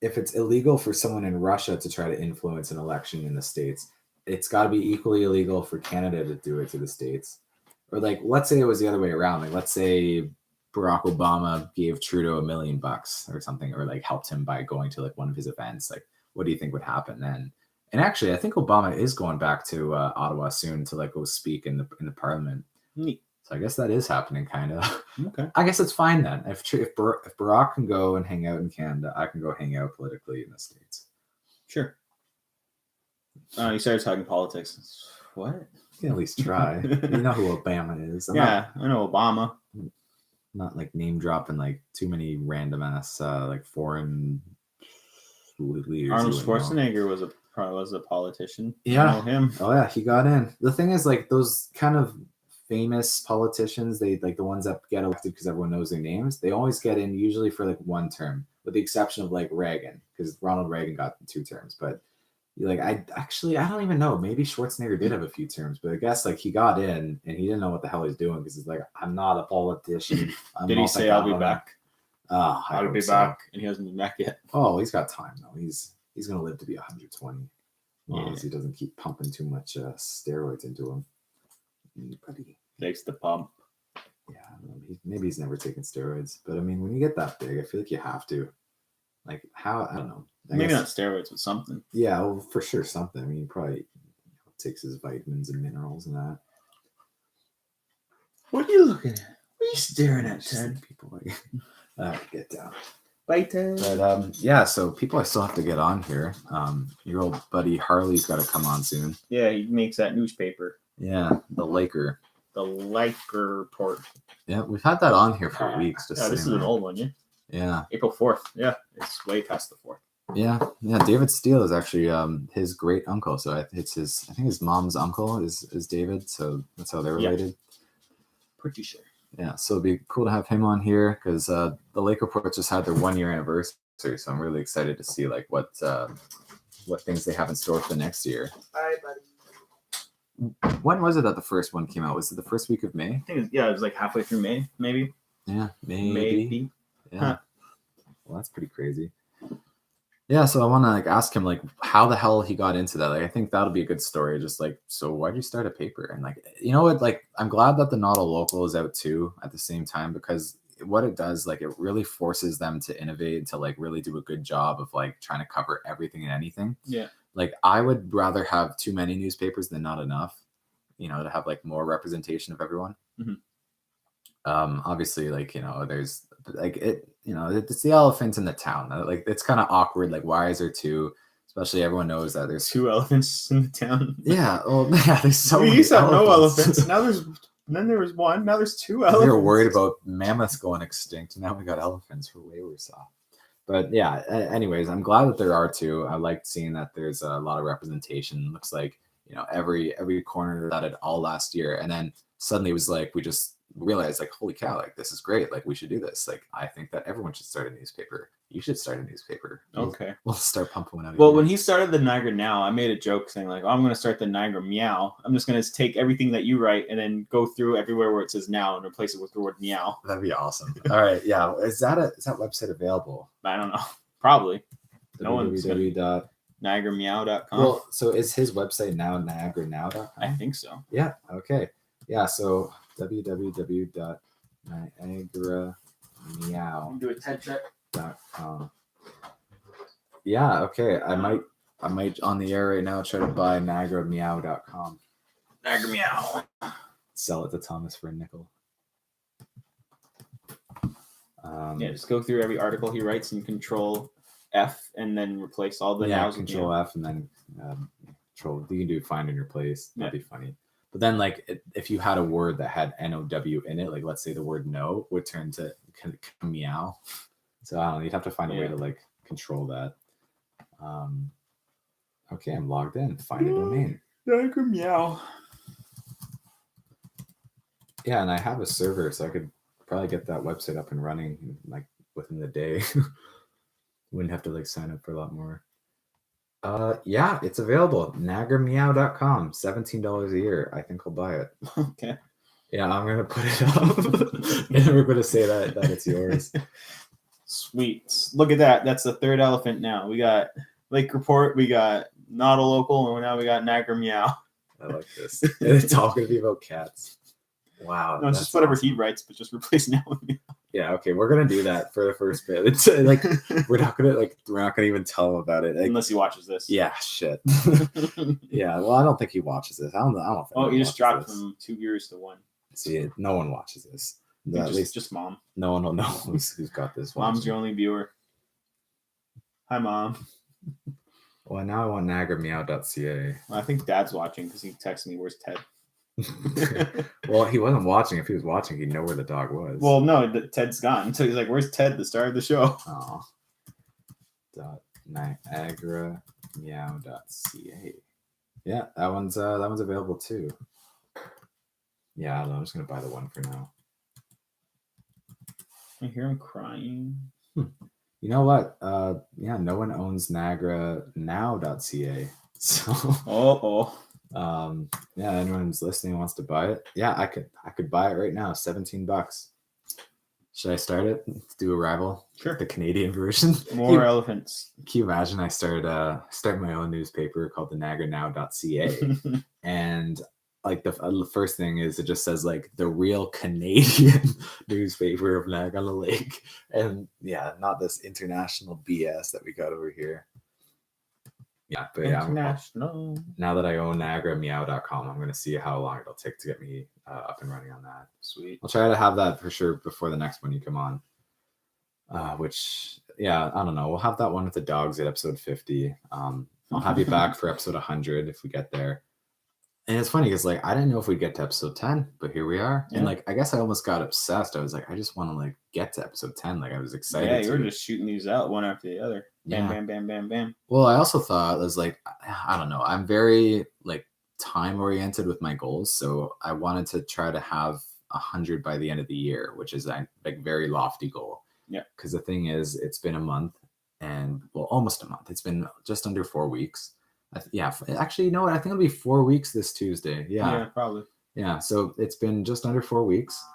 it's illegal for someone in Russia to try to influence an election in the States, it's got to be equally illegal for Canada to do it to the States. Or like, let's say it was the other way around. Like, let's say Barack Obama gave Trudeau $1 million or something, or like helped him by going to like one of his events. Like, what do you think would happen then? And actually, I think Obama is going back to Ottawa soon to like go speak in the Parliament. Neat. So I guess that is happening, kind of. Okay. I guess it's fine then. If Barack can go and hang out in Canada, I can go hang out politically in the States. Sure. You started talking politics. What? You can at least try. You know who Obama is. I know Obama. Not like name dropping like too many random ass like foreign leaders. Arnold Schwarzenegger was a politician. Yeah. I know him. Oh yeah, he got in. The thing is, like, those kind of famous politicians, they like the ones that get elected because everyone knows their names, they always get in usually for like one term, with the exception of like Reagan, because Ronald Reagan got 2 terms. But Like I don't even know. Maybe Schwarzenegger did have a few terms, but I guess like he got in and he didn't know what the hell he's doing because he's like, I'm not a politician. Did he say I'll be back? I'll be back, and he hasn't been back yet. Oh, he's got time though. He's gonna live to be 120. As long as he doesn't keep pumping too much steroids into him. Buddy likes the pump. Yeah, I don't know. Maybe he's never taken steroids, but I mean, when you get that big, I feel like you have to. Like how? I don't know. Maybe not steroids, but something. Yeah, well, for sure something. I mean, he probably takes his vitamins and minerals and that. What are you looking at? What are you staring at, Ted? People like get down. Bye, Ted. But yeah, so people I still have to get on here. Your old buddy Harley's got to come on soon. Yeah, he makes that newspaper. Yeah, the Laker. The Laker report. Yeah, we've had that on here for weeks. This is an old one, yeah. Yeah. April 4th. Yeah, it's way past the 4th. Yeah. David Steele is actually his great uncle. So it's his. I think his mom's uncle is David. So that's how they're related. Yeah. Pretty sure. Yeah. So it'd be cool to have him on here because the Lake Report just had their 1-year anniversary. So I'm really excited to see like what things they have in store for the next year. Bye, buddy. When was it that the first one came out? Was it the first week of May? I think it was like halfway through May, maybe. Yeah, maybe. Yeah. Huh. Well, that's pretty crazy. Yeah, so I want to like ask him like how the hell he got into that. Like I think that'll be a good story. Just like, so why'd you start a paper? And like, you know what? Like I'm glad that the Not a Local is out too at the same time because what it does, like it really forces them to innovate, to like really do a good job of like trying to cover everything and anything. Yeah. Like I would rather have too many newspapers than not enough, you know, to have like more representation of everyone. Mm-hmm. Obviously, like, you know, there's like it, you know, it's the elephant in the town. Like it's kind of awkward. Like, why is there two? Especially everyone knows that there's 2 elephants in the town. Yeah, well, yeah, there's so many. You used to have no elephants. Then there was 1. Now there's 2 elephants. We were worried about mammoths going extinct. Now we got elephants. We're way worse off. But yeah, anyways, I'm glad that there are 2. I liked seeing that there's a lot of representation. Looks like, you know, every corner that it all last year, and then suddenly it was like we just realized like, holy cow, like this is great, like we should do this. Like I think that everyone should start a newspaper. You should start a newspaper. Okay, we'll start pumping one out. Well, when he started the Niagara Now, I made a joke saying like, oh, I'm going to start the Niagara Meow. I'm just going to take everything that you write and then go through everywhere where it says now and replace it with the word meow. That'd be awesome. All right, yeah. Is that website available? I don't know. Probably. No one's NiagaraMeow.com. Well, so is his website now NiagaraNow.com? I think so. Yeah. Okay. Yeah. So www.NiagaraMeow.com. Do a TED check. Yeah. Okay. I might on the air right now try to buy NiagaraMeow.com. Niagara Meow. Sell it to Thomas for a nickel. Yeah, just go through every article he writes and Control F and then replace all the nows. Control F and then Control. You can do find in your place. That'd be funny. But then, like, if you had a word that had NOW in it, like, let's say the word no would turn to meow. So I don't know. You'd have to find a way to like control that. Okay, I'm logged in. Find a domain. Niagara Meow. Yeah, and I have a server, so I could probably get that website up and running like within the day. Wouldn't have to like sign up for a lot more. Yeah, it's available. NiagaraMeow.com. $17 a year. I think I'll buy it. Okay. Yeah, I'm gonna put it up, and we're gonna say that it's yours. Sweet. Look at that. That's the 3rd elephant now. We got Lake Report. We got Not a Local, and now we got Niagara Meow. I like this. And it's all gonna be about cats. Wow. No, it's just whatever he writes, but just replace now with meow. Yeah, okay, we're gonna do that for the first bit. It's like we're not gonna even tell him about it, like, unless he watches this. Yeah, shit. Yeah, well, I don't think he watches this. I don't think. Oh, he just dropped from 2 viewers to 1. See, no one watches this. At least just mom. No one will know who's got this. Mom's your only viewer. Hi, Mom. Well, now I want NiagaraMeow.ca. Well, I think Dad's watching because he texted me, "Where's Ted?" Well, he wasn't watching. If he was watching, he'd know where the dog was. Well, no, Ted's gone. So he's like, "Where's Ted, the star of the show?" Oh. NiagaraMeow.ca. Yeah, that one's available too. Yeah, I don't know. I'm just gonna buy the one for now. I hear him crying. You know what? Yeah, no one owns NiagaraNow.ca. So yeah, anyone who's listening wants to buy it. Yeah, I could buy it right now, $17. Should I start it? Do a rival? Sure. The Canadian version. More elephants. Can you imagine I start my own newspaper called the niagaranow.ca and like the first thing is it just says like the real Canadian newspaper of Niagara Lake, and yeah, not this international BS that we got over here. Yeah, but international. Now that I own NiagaraMeow.com, I'm going to see how long it'll take to get me up and running on that. Sweet. I'll try to have that for sure before the next one you come on. Which, yeah, I don't know. We'll have that one with the dogs at episode 50. I'll have you back for episode 100 if we get there. And it's funny because like I didn't know if we'd get to episode 10, but here we are. Yeah. And like I guess I almost got obsessed. I was like, I just want to like get to episode 10. Like I was excited. Yeah, you were just shooting these out one after the other. Bam, bam, bam, bam, bam. Well, I also thought it was like, I don't know. I'm very like time oriented with my goals. So I wanted to try to have 100 by the end of the year, which is a like very lofty goal. Yeah. Because the thing is, it's been a month and well, almost a month. It's been just under 4 weeks. Yeah, actually, you know what? I think it'll be 4 weeks this Tuesday. Yeah, probably. Yeah, so it's been just under 4 weeks.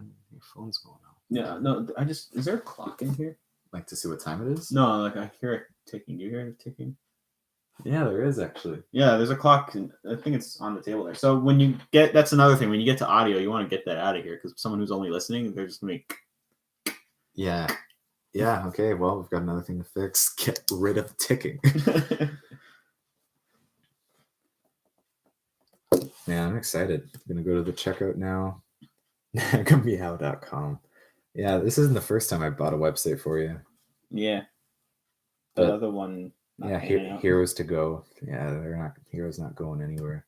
Your phone's going off. Yeah, no, is there a clock in here? Like to see what time it is? No, like I hear it ticking. Do you hear it ticking? Yeah, there is actually. Yeah, there's a clock. I think it's on the table there. So when you that's another thing. When you get to audio, you want to get that out of here because someone who's only listening, they're just going to make. Yeah. Yeah, okay. Well, we've got another thing to fix. Get rid of the ticking. Man, I'm excited. I'm going to go to the checkout now. Niagarameow.com. Yeah, this isn't the first time I bought a website for you. Yeah. The other one. Yeah, Heroes to Go. Yeah, Heroes not going anywhere.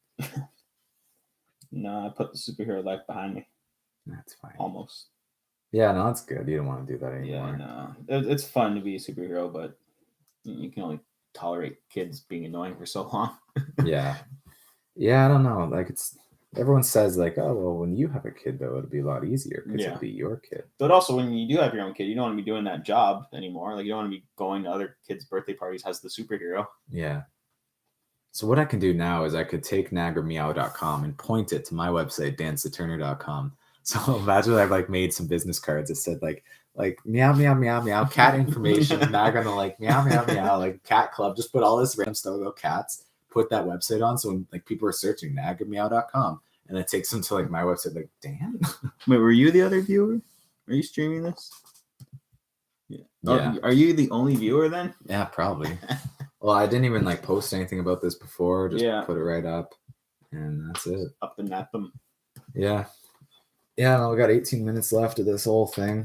No, I put the superhero life behind me. That's fine. Almost. Yeah, no, that's good. You don't want to do that anymore. Yeah, no. It's fun to be a superhero, but you can only tolerate kids being annoying for so long. Yeah. Yeah, I don't know. Like everyone says like, oh well, when you have a kid though, it'll be a lot easier because it'll be your kid. But also when you do have your own kid, you don't want to be doing that job anymore. Like you don't want to be going to other kids' birthday parties as the superhero. Yeah. So what I can do now is I could take niagarameow.com and point it to my website, Dansaturner.com. So imagine I've like made some business cards that said like meow meow meow meow cat information. And now I'm gonna like meow meow meow like cat club. Just put all this random stuff about cats. Put that website on, so when like people are searching niagarameow.com and it takes them to like my website. Like, damn. Wait, were you the other viewer? Are you streaming this? Yeah. Are you the only viewer then? Yeah, probably. Well, I didn't even like post anything about this before. Just put it right up, and that's it. Up and at them. Yeah. Yeah, no, we got 18 minutes left of this whole thing.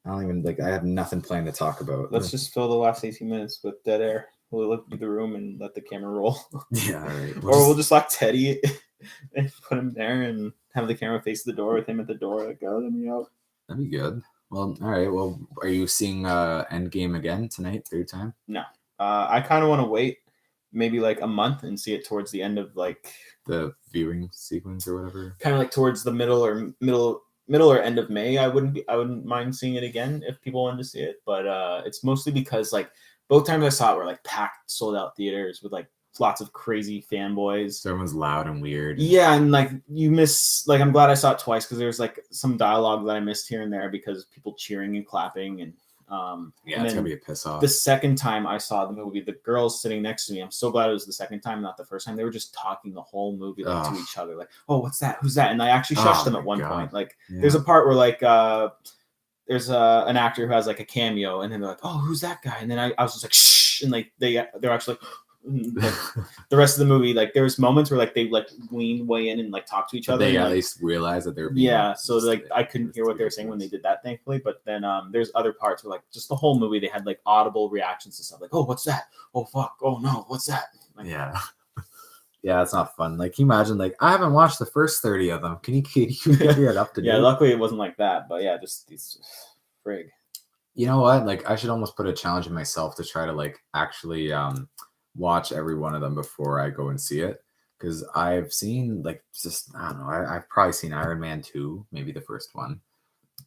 I have nothing planned to talk about. Let's just fill the last 18 minutes with dead air. We'll look through the room and let the camera roll. Yeah, all right. We'll just lock Teddy and put him there and have the camera face the door with him at the door. Like, oh, let me out. That'd be good. Well, all right. Well, are you seeing Endgame again tonight, third time? No. I kind of want to wait maybe like a month and see it towards the end of like the viewing sequence or whatever. Kind of like towards the middle or end of May. I wouldn't mind seeing it again if people wanted to see it, but it's mostly because like both times I saw it were like packed, sold out theaters with like lots of crazy fanboys. So everyone's loud and weird. Yeah, and like you miss like I'm glad I saw it twice because there's like some dialogue that I missed here and there because people cheering and clapping and it's gonna be a piss off. The second time I saw the movie, the girls sitting next to me, I'm so glad it was the second time, not the first time. They were just talking the whole movie like to each other, like, "Oh, what's that? Who's that?" And I actually shushed them at one point. Like, there's a part where like there's an actor who has like a cameo, and then they're like, "Oh, who's that guy?" And then I was just like, "Shh!" And like they're actually like the rest of the movie, like there's moments where like they like lean way in and like talk to each other. They at least realize that they're so like I couldn't hear what they were saying when they did that, thankfully. But then there's other parts where like just the whole movie they had like audible reactions to stuff like, "Oh, what's that? Oh fuck! Oh no, what's that?" Like, yeah, it's not fun. Like, can you imagine? Like, I haven't watched the first 30 of them. Can you get it up to date? Yeah, luckily it wasn't like that. But yeah, just these frig. You know what? Like, I should almost put a challenge in myself to try to like actually watch every one of them before I go and see it, because I've seen like just I don't know. I've probably seen Iron Man 2, maybe the first one.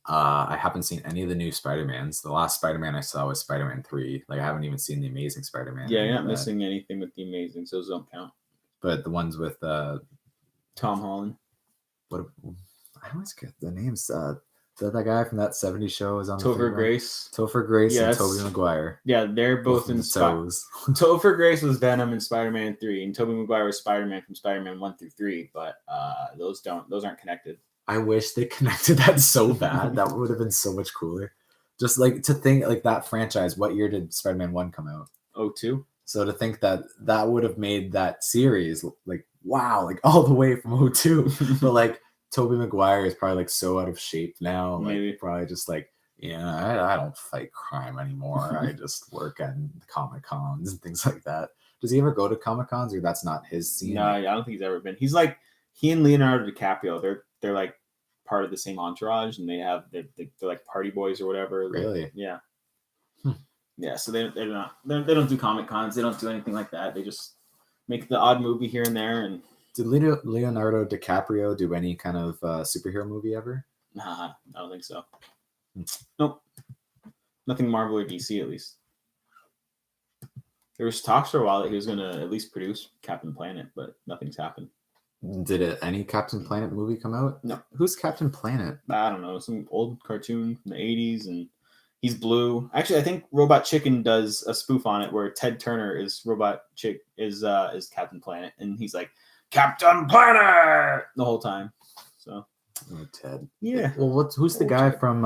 I haven't seen any of the new Spider-Mans. The last Spider-Man I saw was Spider-Man 3. Like, I haven't even seen the Amazing Spider-Man. Yeah, you're not missing anything with the Amazing, so those don't count. But the ones with Tom Holland. What I always get the names. That guy from that 70s show is on Topher Grace. Topher Grace and Tobey Maguire. Yeah, they're both in Topher Grace was Venom in Spider-Man 3, and Tobey Maguire was Spider-Man from Spider-Man 1 through 3, but those aren't connected. I wish they connected that so bad. That would have been so much cooler. Just like to think like that franchise, what year did Spider-Man 1 come out? 2002. So to think that would have made that series like, wow, like all the way from 2002. But like Tobey Maguire is probably like so out of shape now. Like, maybe probably just like, yeah, I don't fight crime anymore. I just work at Comic Cons and things like that. Does he ever go to Comic Cons, or that's not his scene? No, I don't think he's ever been. He's like, he and Leonardo DiCaprio, they're like part of the same entourage, and they're like party boys or whatever. Really? Yeah. Yeah. So they don't do Comic Cons. They don't do anything like that. They just make the odd movie here and there. And did Leonardo DiCaprio do any kind of superhero movie ever? Nah, I don't think so. Nope. Nothing Marvel or DC, at least. There was talks for a while that he was going to at least produce Captain Planet, but nothing's happened. Did any Captain Planet movie come out? No. Who's Captain Planet? I don't know. Some old cartoon from the 80s, and he's blue. Actually, I think Robot Chicken does a spoof on it where Ted Turner is Captain Planet, and he's like, Captain Planet the whole time. So Ted. Yeah. Well, who's the guy from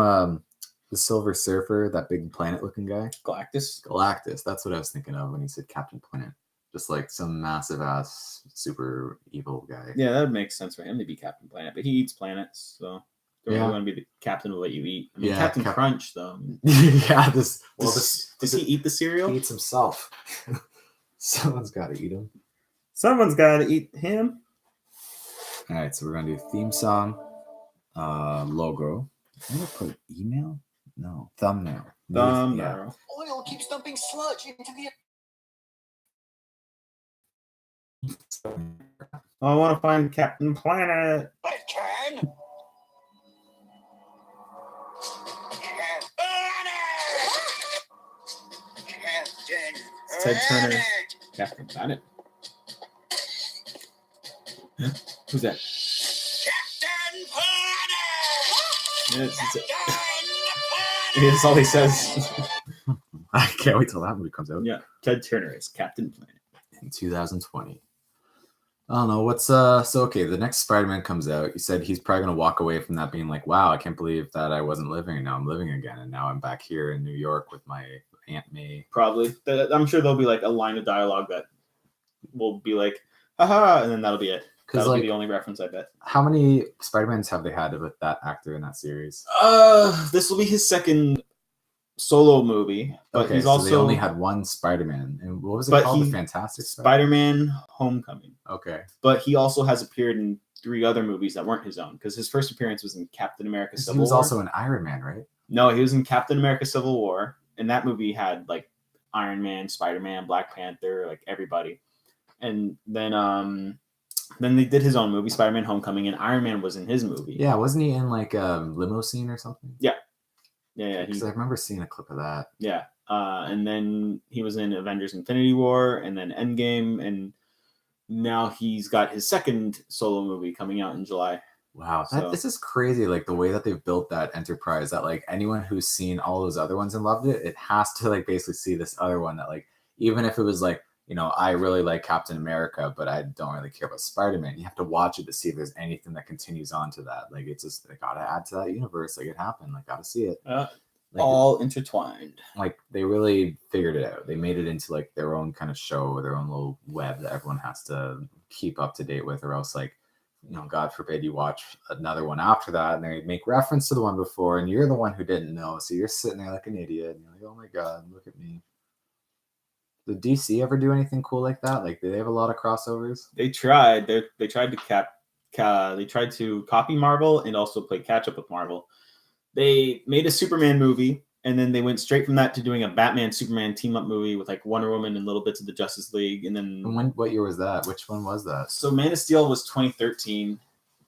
the Silver Surfer, that big planet-looking guy? Galactus. That's what I was thinking of when he said Captain Planet. Just like some massive ass super evil guy. Yeah, that would make sense for him to be Captain Planet, but he eats planets, so don't really want to be the captain of what you eat. I mean, Captain Crunch, though. Yeah, does he eat the cereal? He eats himself. Someone's got to eat him. Someone's got to eat him. All right, so we're gonna do theme song, logo. I'm gonna put email. No, thumbnail. Thumbnail. Oil keeps dumping sludge into the. I want to find Captain Planet. But it can. It's Ted Turner, Captain Planet. Huh? Who's that? Captain Planet. That's all he says. I can't wait till that movie comes out. Yeah, Ted Turner is Captain Planet in 2020. I don't know what's so okay. The next Spider-Man comes out. You said he's probably gonna walk away from that being like, wow, I can't believe that I wasn't living and now I'm living again, and now I'm back here in New York with my Aunt May. Probably. I'm sure there'll be like a line of dialogue that will be like, haha, and then that'll be it. That'll be the only reference, I bet. How many Spider-Mans have they had with that actor in that series? This will be his second solo movie, but he's also they only had one Spider-Man. And what was it called? The Fantastic Spider-Man Homecoming. Okay. But he also has appeared in 3 other movies that weren't his own, because his first appearance was in Captain America Civil War. He was also in Iron Man, right? No, he was in Captain America Civil War, and that movie had like Iron Man, Spider-Man, Black Panther, like everybody. And then they did his own movie, Spider-Man Homecoming, and Iron Man was in his movie. Yeah, wasn't he in like a limo scene or something? Yeah. Because I remember seeing a clip of that. Yeah. And then he was in Avengers Infinity War and then Endgame, and now he's got his second solo movie coming out in July. Wow. This is crazy, like the way that they've built that enterprise, that like anyone who's seen all those other ones and loved it, it has to like basically see this other one that like, even if it was like, you know, I really like Captain America, but I don't really care about Spider-Man. You have to watch it to see if there's anything that continues on to that. Like, it's just, they got to add to that universe. Like, it happened. Like, got to see it. Like, all intertwined. Like, they really figured it out. They made it into, like, their own kind of show, or their own little web that everyone has to keep up to date with, or else, like, you know, God forbid you watch another one after that, and they make reference to the one before, and you're the one who didn't know. So you're sitting there like an idiot, and you're like, oh, my God, look at me. Did DC ever do anything cool like that? Like, did they have a lot of crossovers? They tried. They tried to copy Marvel and also play catch up with Marvel. They made a Superman movie, and then they went straight from that to doing a Batman Superman team up movie with like Wonder Woman and little bits of the Justice League. And then what year was that? Which one was that? So Man of Steel was 2013,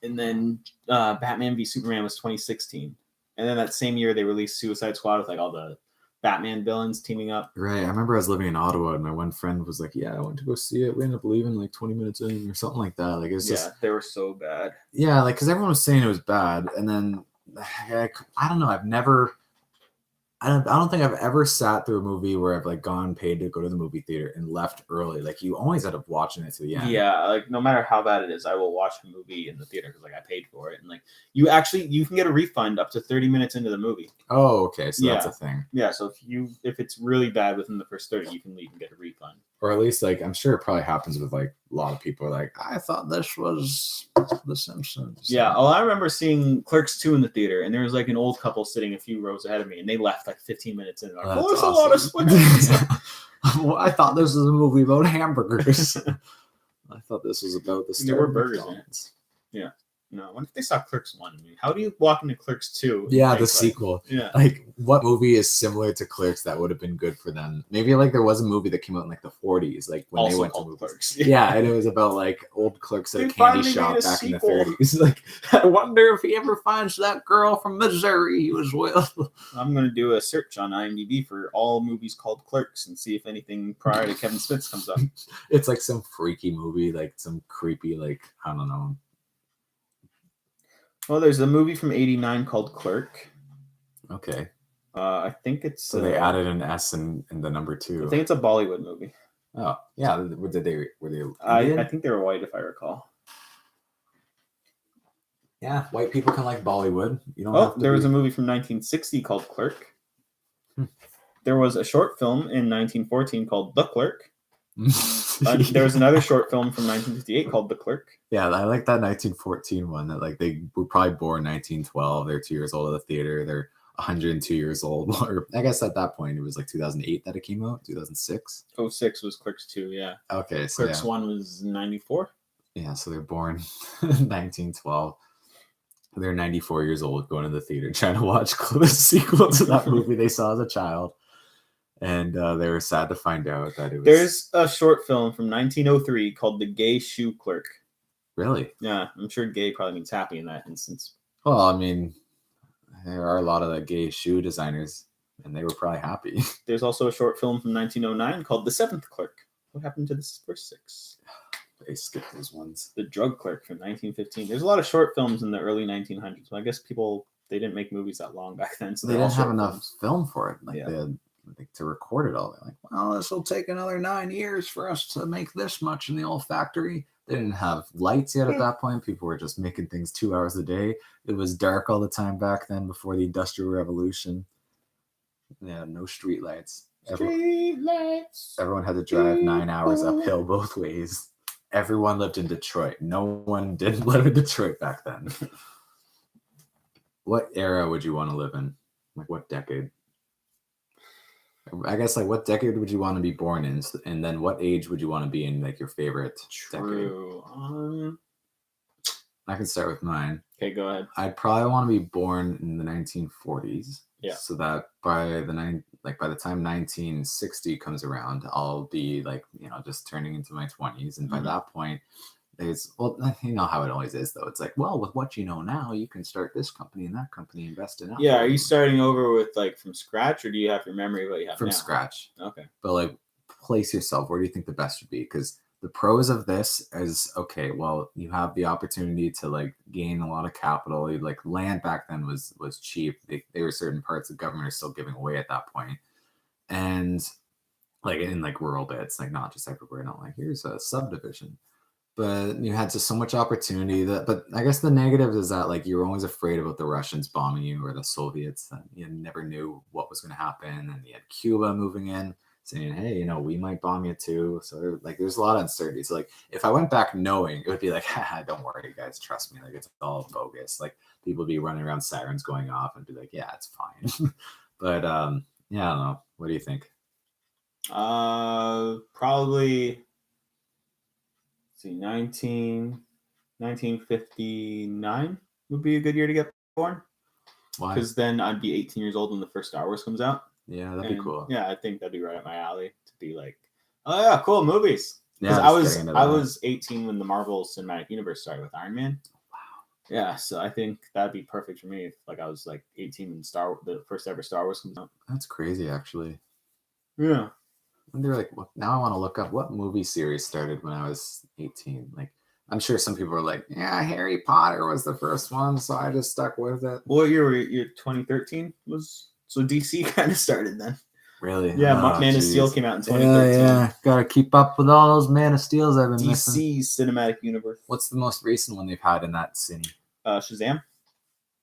and then Batman v Superman was 2016. And then that same year, they released Suicide Squad with like all the Batman villains teaming up. Right. I remember I was living in Ottawa and my one friend was like, yeah, I went to go see it. We ended up leaving like 20 minutes in or something like that. Like, it's just, They were so bad. yeah, like, because everyone was saying it was bad. And then, I don't know. I don't think I've ever sat through a movie where I've like gone paid to go to the movie theater and left early. Like, you always end up watching it to the end. Yeah, like no matter how bad it is, I will watch a movie in the theater because like I paid for it, and like you can get a refund up to 30 minutes into the movie. Oh, okay, so that's a thing. Yeah, so if it's really bad within the first 30, you can leave and get a refund. Or at least, like, I'm sure it probably happens with like a lot of people. Like, I thought this was The Simpsons. Yeah, well, I remember seeing Clerks 2 in the theater, and there was like an old couple sitting a few rows ahead of me, and they left like 15 minutes in. Like, That's there's awesome. a lot of sweats. Well, I thought this was a movie about hamburgers. I thought this was about the There were Star burgers in it. McDonald's. Yeah. No, I wonder if they saw Clerks 1. I mean, how do you walk into Clerks 2? Yeah, the sequel. Yeah. Like, what movie is similar to Clerks that would have been good for them? Maybe like there was a movie that came out in like the 40s, like when Also they went to called movies. Clerks. Yeah, and it was about like old clerks at a They candy finally shop made a back in the sequel. 30s. Like, I wonder if he ever finds that girl from Missouri he was with. I'm going to do a search on IMDb for all movies called Clerks and see if anything prior to Kevin Smith's comes up. It's like some freaky movie, like some creepy, like, I don't know. Well, there's a movie from '89 called Clerk. Okay. I think it's... So they added an S in the number 2. I think it's a Bollywood movie. Oh, yeah. Were they I think they were white, if I recall. Yeah, white people can like Bollywood. You don't have to there was a movie from 1960 called Clerk. There was a short film in 1914 called The Clerk. There was another short film from 1958 called The Clerk. Yeah, I like that 1914 one. That like they were probably born 1912. They're 2 years old at the theater. They're 102 years old. Or I guess at that point it was like 2008 that it came out. 2006. 06 was Clerks 2. Yeah. Okay, so Clerks 1 was 94. Yeah, so they're born 1912. They're 94 years old going to the theater trying to watch the sequel to that movie they saw as a child. And they were sad to find out that it was... There's a short film from 1903 called The Gay Shoe Clerk. Really? Yeah, I'm sure gay probably means happy in that instance. Well, I mean, there are a lot of the gay shoe designers, and they were probably happy. There's also a short film from 1909 called The Seventh Clerk. What happened to the first 6? They skipped those ones. The Drug Clerk from 1915. There's a lot of short films in the early 1900s. So I guess they didn't make movies that long back then. So They they're all didn't have short enough films. film for it. Like, Yeah. they had to record it all. They're like, well, this will take another 9 years for us to make this much in the old factory. They didn't have lights yet at that point. People were just making things 2 hours a day. It was dark all the time back then before the Industrial Revolution. Yeah, no street lights. Everyone had to drive 9 hours uphill both ways. Everyone lived in Detroit. No one didn't live in Detroit back then. What era would you want to live in? Like, what decade? I guess, like, what decade would you want to be born in? And then what age would you want to be in, like, your favorite decade? I can start with mine. Okay, go ahead. I'd probably want to be born in the 1940s. Yeah. So that by the time 1960 comes around, I'll be like, just turning into my 20s. And by that point, you know how it always is, though. It's like, well, with what you know now, you can start this company and that company, invest in it. Yeah, are you starting over with like from scratch, or do you have your memory of what you have from now? scratch? Okay. But like, place yourself. Where do you think the best would be? Because the pros of this is, okay, well, you have the opportunity to like gain a lot of capital. Like, land back then was cheap. There were certain parts the government are still giving away at that point. And like in like rural bits, like not just everywhere, not like here's a subdivision. But you had so much opportunity but I guess the negative is that like you're always afraid about the Russians bombing you or the Soviets. That you never knew what was going to happen. And you had Cuba moving in saying, hey, we might bomb you too. So like there's a lot of uncertainty. So like if I went back knowing, it would be like, don't worry, guys, trust me. Like it's all bogus. Like people would be running around, sirens going off, and be like, yeah, it's fine. But yeah, I don't know. What do you think? Probably. See, 1959 would be a good year to get born. Why? Because then I'd be 18 years old when the first Star Wars comes out. Yeah, that'd be cool. Yeah, I think that'd be right up my alley to be like, oh yeah, cool movies. Because Yeah, I was 18 when the Marvel Cinematic Universe started with Iron Man. Wow. Yeah, so I think that'd be perfect for me if like I was like 18 and the first ever Star Wars comes out. That's crazy, actually. Yeah. I wonder, like, now I want to look up what movie series started when I was 18. Like, I'm sure some people are like, yeah, Harry Potter was the first one, so I just stuck with it. What year were you? 2013 was, so DC kind of started then. Really? Yeah, Oh, Man of geez. Steel came out in 2013. Yeah. Gotta keep up with all those Man of Steels I've been missing. DC Cinematic Universe. What's the most recent one they've had in that cine? Shazam.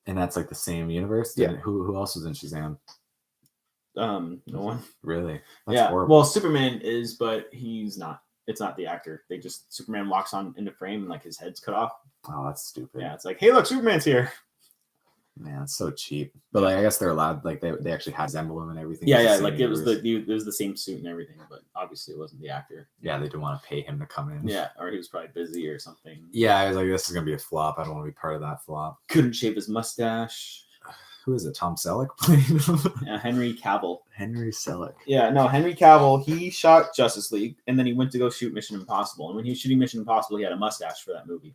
And that's like the same universe? Yeah. Who else was in Shazam? No one. Really? That's Yeah. horrible. Well, Superman is, but he's not. It's not the actor. They just, Superman walks on into frame and like his head's cut off. Oh, that's stupid. Yeah, it's like, hey, look, Superman's here. Man, it's so cheap. But like, I guess they're allowed. Like, they actually had his emblem and everything. Yeah, It's the yeah. same Like universe. it was the same suit and everything, but obviously it wasn't the actor. Yeah, they didn't want to pay him to come in. Yeah, or he was probably busy or something. Yeah, I was like, this is gonna be a flop. I don't want to be part of that flop. Couldn't shave his mustache. Who is it? Tom Selleck playing him? Henry Cavill. Henry Selleck. Yeah, no, Henry Cavill, he shot Justice League, and then he went to go shoot Mission Impossible. And when he was shooting Mission Impossible, he had a mustache for that movie.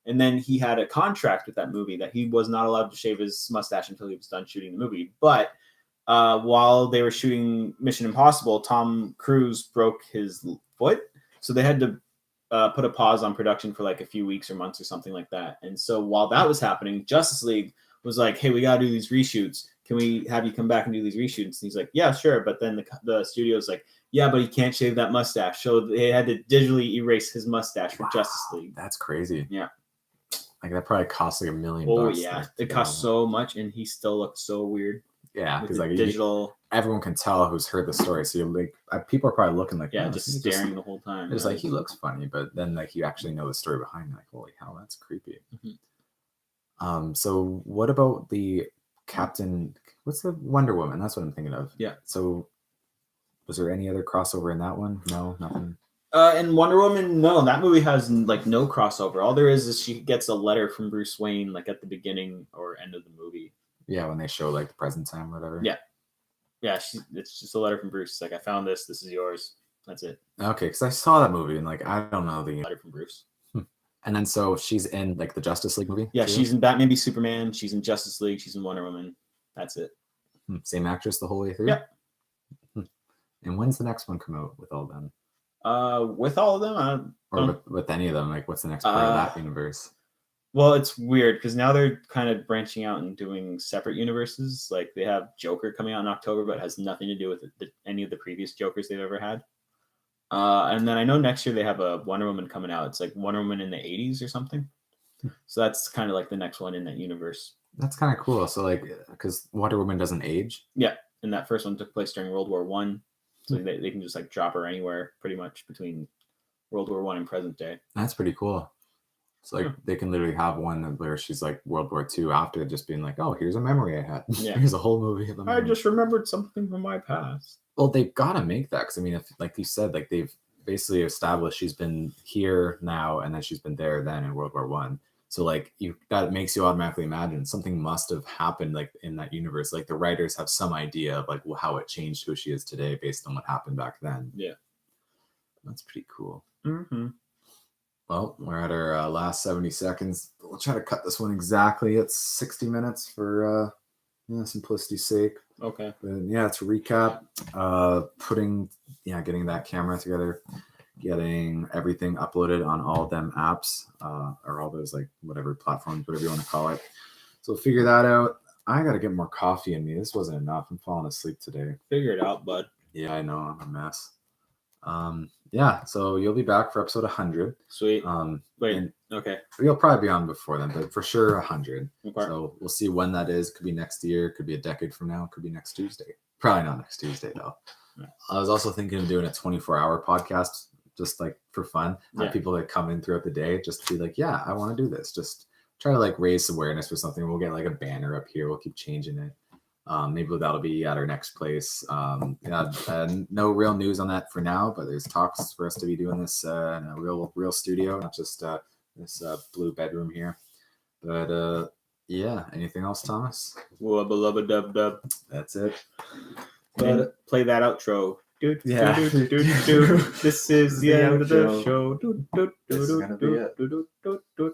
And then he had a contract with that movie that he was not allowed to shave his mustache until he was done shooting the movie. But while they were shooting Mission Impossible, Tom Cruise broke his foot. So they had to put a pause on production for like a few weeks or months or something like that. And so while that was happening, Justice League was like, hey, we got to do these reshoots. Can we have you come back and do these reshoots? And he's like, yeah, sure. But then the studio's like, yeah, but he can't shave that mustache. So they had to digitally erase his mustache for Justice League. That's crazy. Yeah. Like, that probably cost like $1 million. Oh, yeah. It cost so much, and he still looked so weird. Yeah, because like digital. Everyone can tell who's heard the story. So you're like, people are probably looking like, yeah, oh, just staring the whole time. It's like, he looks funny, but then like you actually know the story behind it. Like, holy hell, that's creepy. Mm-hmm. So what about the Captain? What's the Wonder Woman? That's what I'm thinking of. Yeah. So was there any other crossover in that one? No, nothing. In Wonder Woman, no, that movie has like no crossover. All there is she gets a letter from Bruce Wayne like at the beginning or end of the movie. Yeah, when they show like the present time, or whatever. Yeah, yeah, it's just a letter from Bruce. It's like, I found this. This is yours. That's it. Okay, because I saw that movie and like I don't know the Letter from Bruce. And then so she's in like the Justice League movie. Yeah, too? she's in Batman v Superman. She's in Justice League. She's in Wonder Woman. That's it. Same actress the whole way through. Yeah. And when's the next one come out with all of them? With all of them, Or with any of them? Like, what's the next part of that universe? Well, it's weird because now they're kind of branching out and doing separate universes. Like they have Joker coming out in October, but it has nothing to do with any of the previous Jokers they've ever had. And then I know next year they have a Wonder Woman coming out. It's like Wonder Woman in the 80s or something. So that's kind of like the next one in that universe. That's kind of cool. So like, because Wonder Woman doesn't age. Yeah, and that first one took place during World War One, so they can just like drop her anywhere pretty much between World War One and present day. That's pretty cool. So like they can literally have one where she's like World War II after just being like, oh, here's a memory I had. Yeah. Here's a whole movie of them. I just remembered something from my past. Well, they've got to make that because I mean, if like you said, like they've basically established she's been here now and then she's been there then in World War One. So like that makes you automatically imagine something must have happened like in that universe. Like the writers have some idea of like how it changed who she is today based on what happened back then. Yeah, that's pretty cool. Mm-hmm. Well, we're at our last 70 seconds. We'll try to cut this one exactly. It's 60 minutes for simplicity's sake. Okay. But yeah, to recap, getting that camera together, getting everything uploaded on all of them apps, or all those like whatever platforms, whatever you want to call it. So we'll figure that out. I got to get more coffee in me. This wasn't enough. I'm falling asleep today. Figure it out, bud. Yeah, I know. I'm a mess. Yeah, so you'll be back for episode 100. Sweet. Okay. You'll probably be on before then, but for sure 100. Okay. So we'll see when that is. Could be next year. Could be a decade from now. Could be next Tuesday. Probably not next Tuesday though. Yeah. I was also thinking of doing a 24-hour podcast, just like for fun. Have people that come in throughout the day, just to be like, yeah, I want to do this. Just try to like raise awareness for something. We'll get like a banner up here. We'll keep changing it. Maybe that'll be at our next place. No real news on that for now, but there's talks for us to be doing this in a real studio, not just this blue bedroom here. But yeah, anything else, Thomas? Wubba dub dub. That's it. But play that outro. Yeah. This is the end of the show. This is gonna be it.